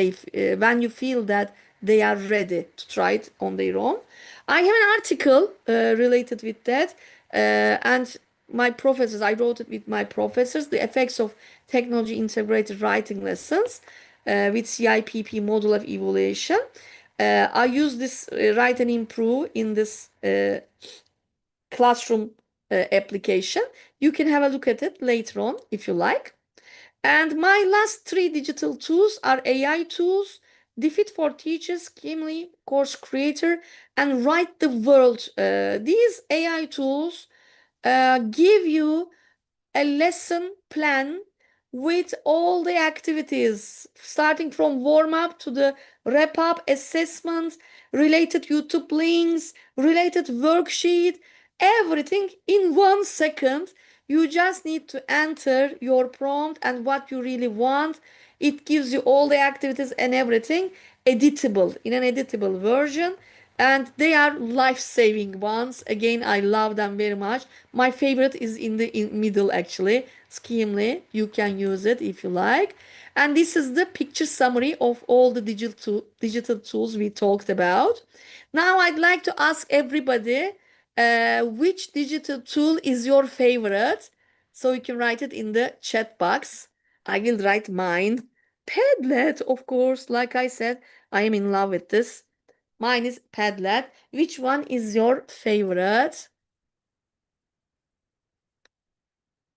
when you feel that they are ready to try it on their own. I have an article related with that, and my professors, I wrote it with my professors, the effects of technology integrated writing lessons with CIPP model of evaluation. I use this Write and Improve in this classroom application. You can have a look at it later on if you like. And my last three digital tools are AI tools, Defeat for Teachers, Gimli, Course Creator, and Write the World. These AI tools give you a lesson plan with all the activities, starting from warm up to the wrap up, assessment, related YouTube links, related worksheet, everything in 1 second. You just need to enter your prompt and what you really want. It gives you all the activities and everything editable in an editable version, and they are life-saving ones. Again, I love them very much. My favorite is in the middle, actually, Schemely. You can use it if you like. And this is the picture summary of all the digital tools we talked about. Now I'd like to ask everybody which digital tool is your favorite. So you can write it in the chat box. I will write mine. Padlet, of course, like I said, I am in love with this. Mine is Padlet. Which one is your favorite?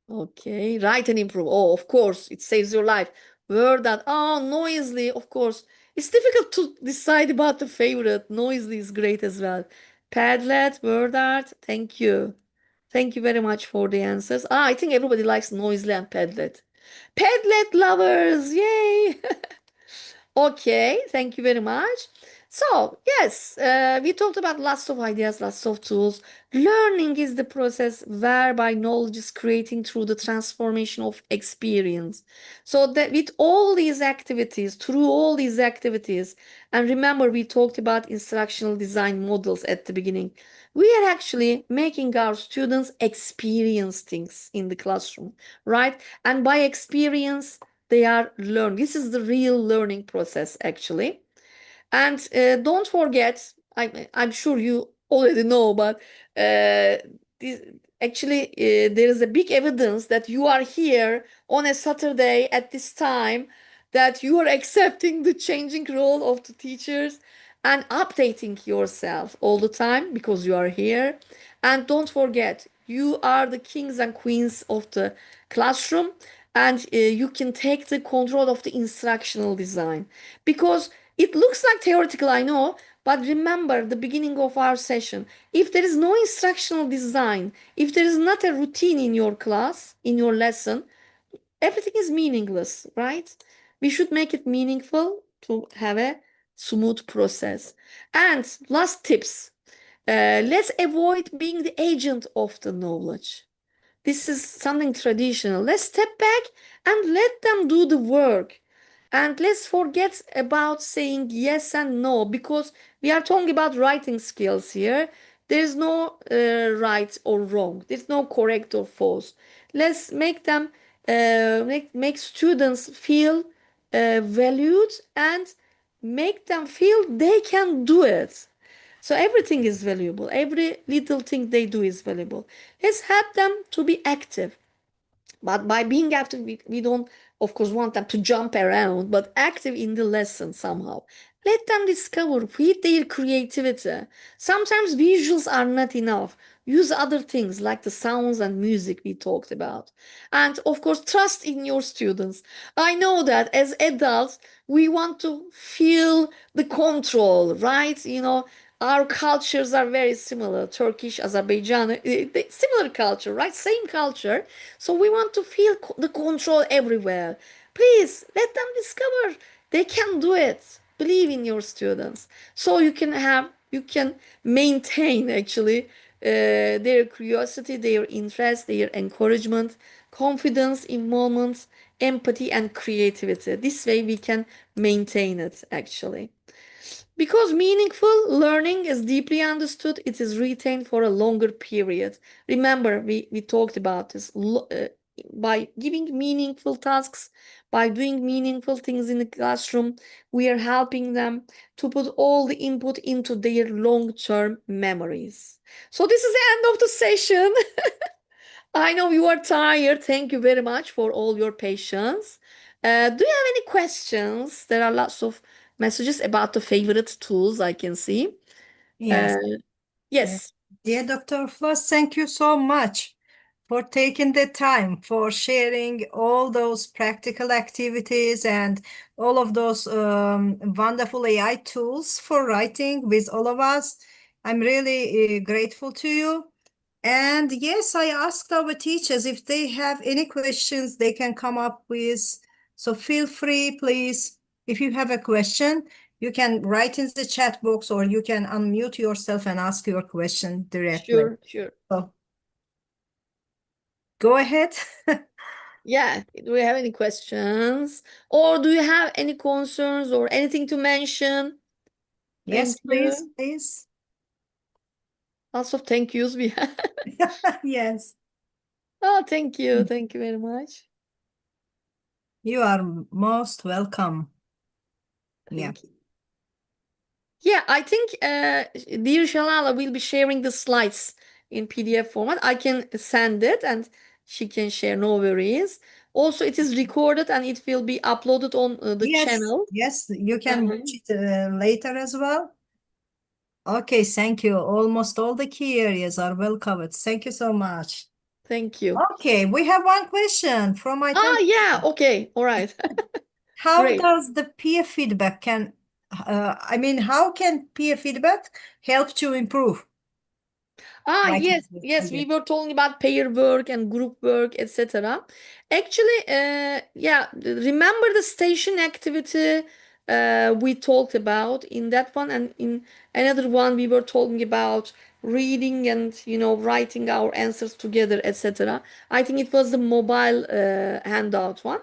Okay, write and improve. Oh, of course, it saves your life. Word that, oh, Noisely, of course. It's difficult to decide about the favorite. Noisely is great as well. Padlet, Word Art, thank you. Thank you very much for the answers. I think everybody likes Noisely and Padlet. Padlet lovers, yay! Okay, thank you very much. So, yes, we talked about lots of ideas, lots of tools. Learning is the process whereby knowledge is creating through the transformation of experience. So that with all these activities, through all these activities, and remember we talked about instructional design models at the beginning, we are actually making our students experience things in the classroom, right? And by experience, they are learning. This is the real learning process, actually. And don't forget, I'm sure you already know, but this, actually, there is a big evidence that you are here on a Saturday at this time, that you are accepting the changing role of the teachers and updating yourself all the time because you are here. And don't forget, you are the kings and queens of the classroom, and you can take the control of the instructional design, because it looks like theoretical, I know, but remember the beginning of our session. If there is no instructional design, if there is not a routine in your class, in your lesson, everything is meaningless, right? We should make it meaningful to have a smooth process. And last tips, let's avoid being the agent of the knowledge. This is something traditional. Let's step back and let them do the work. And let's forget about saying yes and no, because we are talking about writing skills here. There's no right or wrong. There's no correct or false. Let's make them make students feel valued and make them feel they can do it. So everything is valuable. Every little thing they do is valuable. Let's help them to be active. But by being active, we don't, of course, want them to jump around, but active in the lesson somehow. Let them discover, feed their creativity. Sometimes visuals are not enough. Use other things like the sounds and music we talked about. And of course, trust in your students. I know that as adults, we want to feel the control, right? You know, our cultures are very similar. Turkish, Azerbaijan, similar culture, right? Same culture. So we want to feel the control everywhere. Please let them discover they can do it. Believe in your students. So you can maintain actually their curiosity, their interest, their encouragement, confidence, involvement, empathy, and creativity. This way we can maintain it actually. Because meaningful learning is deeply understood, it is retained for a longer period. Remember, we talked about this. By giving meaningful tasks, by doing meaningful things in the classroom, we are helping them to put all the input into their long-term memories. So this is the end of the session. I know you are tired. Thank you very much for all your patience. Do you have any questions? There are lots of messages about the favorite tools I can see. Yes. Yes. Dear Dr. Floss, thank you so much for taking the time for sharing all those practical activities and all of those wonderful AI tools for writing with all of us. I'm really grateful to you. And yes, I asked our teachers if they have any questions they can come up with. So feel free, please. If you have a question, you can write in the chat box or you can unmute yourself and ask your question directly. Sure. So go ahead. Yeah, do we have any questions? Or do you have any concerns or anything to mention? Yes, Thank you. please. Lots of thank yous we have. Yes, Oh, thank you. Thank you very much. you are most welcome. Yeah. Thank you. Yeah, I think dear Shalala will be sharing the slides in PDF format. I can send it and she can share, no worries. Also, it is recorded and it will be uploaded on the channel. Yes, you can watch it later as well. Okay, thank you. Almost all the key areas are well covered. Thank you so much. Thank you. Okay, we have one question from my Yeah, okay, all right. How Great. does the peer feedback how can peer feedback help to improve? Writing Yes, skills, I yes, we guess. were talking about pair work and group work, etc. Actually, yeah, remember the station activity we talked about in that one, and in another one we were talking about reading and writing our answers together, etc. I think it was the mobile handout one.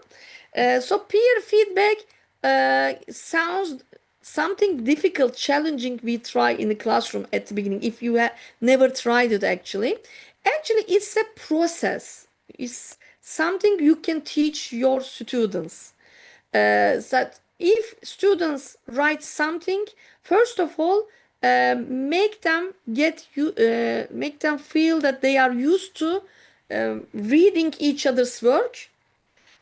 So peer feedback sounds something difficult, challenging we try in the classroom at the beginning. If you have never tried it, actually it's a process. It's something you can teach your students. That if students write something, first of all, make them make them feel that they are used to reading each other's work,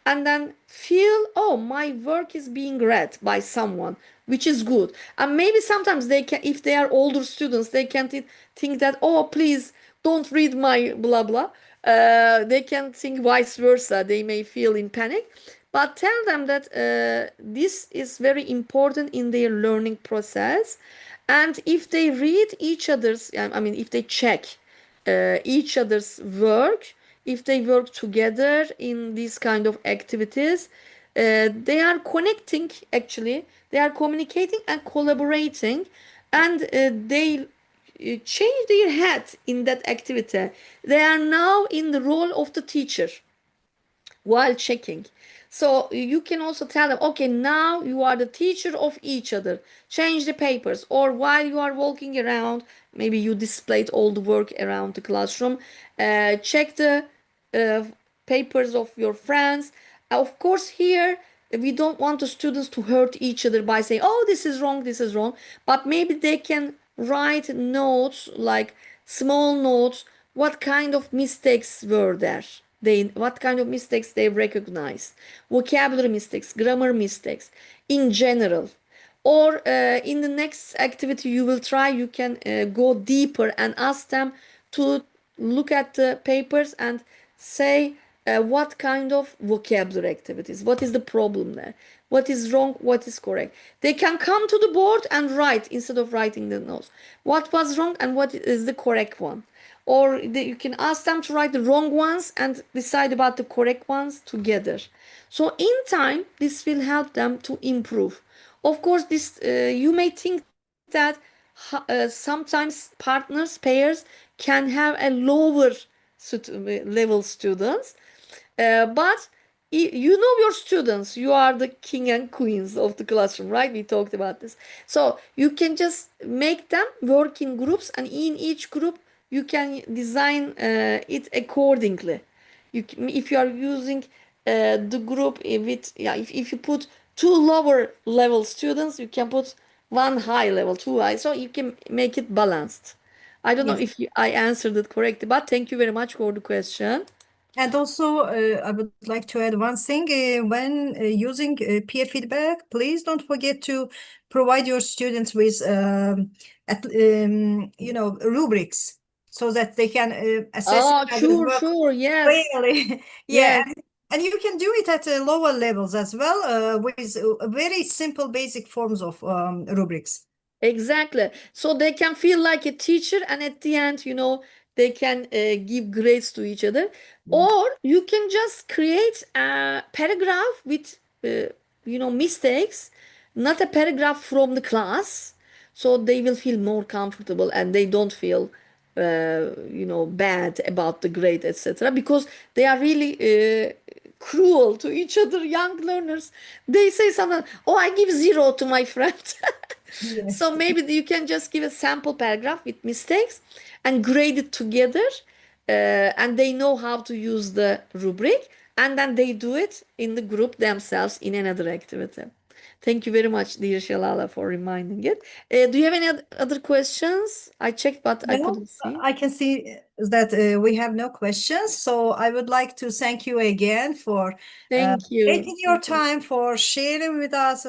and then feel, oh, my work is being read by someone, which is good. And maybe sometimes they can, if they are older students, they can think that, oh, please don't read my blah blah. They can think vice versa. They may feel in panic, but tell them that this is very important in their learning process. And if they read each other's, if they check each other's work, if they work together in these kind of activities, they are connecting, actually they are communicating and collaborating, and they change their head in that activity. They are now in the role of the teacher while checking. So you can also tell them, okay, now you are the teacher of each other. Change the papers. Or while you are walking around, maybe you displayed all the work around the classroom. Check the uh, papers of your friends. Of course, here we don't want the students to hurt each other by saying, oh, this is wrong, this is wrong. But maybe they can write notes, like small notes, what kind of mistakes were there, what kind of mistakes they recognized, vocabulary mistakes, grammar mistakes in general. Or in the next activity you will try, you can go deeper and ask them to look at the papers and say what kind of vocabulary activities, what is the problem there, what is wrong, what is correct. They can come to the board and write, instead of writing the notes, what was wrong and what is the correct one. Or you can ask them to write the wrong ones and decide about the correct ones together. So in time, this will help them to improve. Of course, this you may think that sometimes partners, pairs can have a lower level students, but you know your students, you are the king and queens of the classroom, right? We talked about this. So you can just make them work in groups, and in each group you can design it accordingly. If you are using the group with, yeah, if you put two lower level students, you can put one high level, two high, so you can make it balanced. I don't know Yes. if I answered it correctly, but thank you very much for the question. And also, I would like to add one thing. When using peer feedback, please don't forget to provide your students with, rubrics so that they can assess Oh, each other's work sure, yes, clearly. Yeah, yes, and you can do it at lower levels as well, with very simple, basic forms of rubrics. exactly. So they can feel like a teacher, and at the end, they can give grades to each other. Or you can just create a paragraph with mistakes, not a paragraph from the class, so they will feel more comfortable and they don't feel bad about the grade, etc. Because they are really cruel to each other, young learners. They say something, oh, I give 0 to my friend. Yes. So maybe you can just give a sample paragraph with mistakes and grade it together, and they know how to use the rubric, and then they do it in the group themselves in another activity. Thank you very much, dear Shalala, for reminding it. Do you have any other questions? I checked, but I No, couldn't see. I can see that we have no questions. So I would like to thank you again for Thank you. taking your time, for sharing with us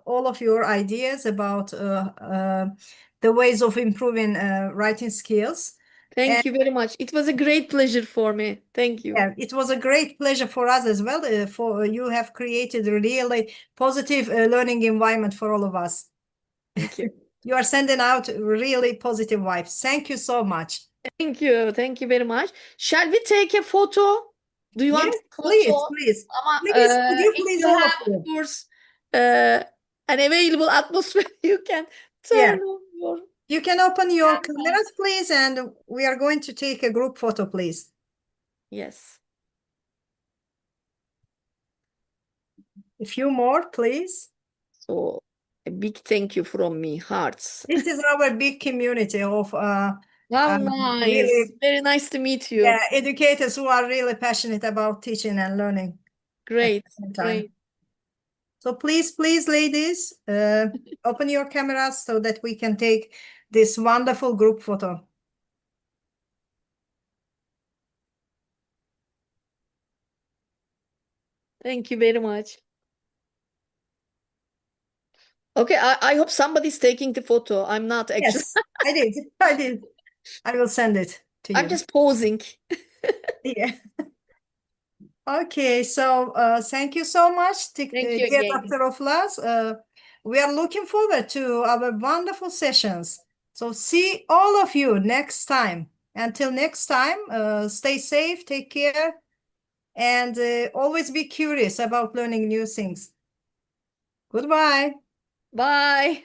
all of your ideas about the ways of improving writing skills. Thank you very much. It was a great pleasure for me. Thank you. Yeah, it was a great pleasure for us as well. For you have created a really positive learning environment for all of us. Thank you. You are sending out really positive vibes. Thank you so much. Thank you. Thank you very much. Shall we take a photo? Do you want Yes, a please, photo? please. Ama Please, could you if please you all of have, of you? course, an available atmosphere, you can Yeah. turn on your. You can open your camera. cameras, please, and we are going to take a group photo, please. Yes. A few more, please. So a big thank you from me, hearts. This is our big community of How nice. really, Very nice to meet you. yeah, educators who are really passionate about teaching and learning at Great. the same time. Great. So please, ladies, open your cameras so that we can take this wonderful group photo. Thank you very much. Okay, I hope somebody's taking the photo. I'm not actually. Yes, I did. I did. I will send it to I'm you. just posing. Yeah. Okay, so thank you so much, Thank you dear again. Dr. Oflas. We are looking forward to our wonderful sessions. So see all of you next time. Until next time, stay safe, take care, and always be curious about learning new things. Goodbye. Bye.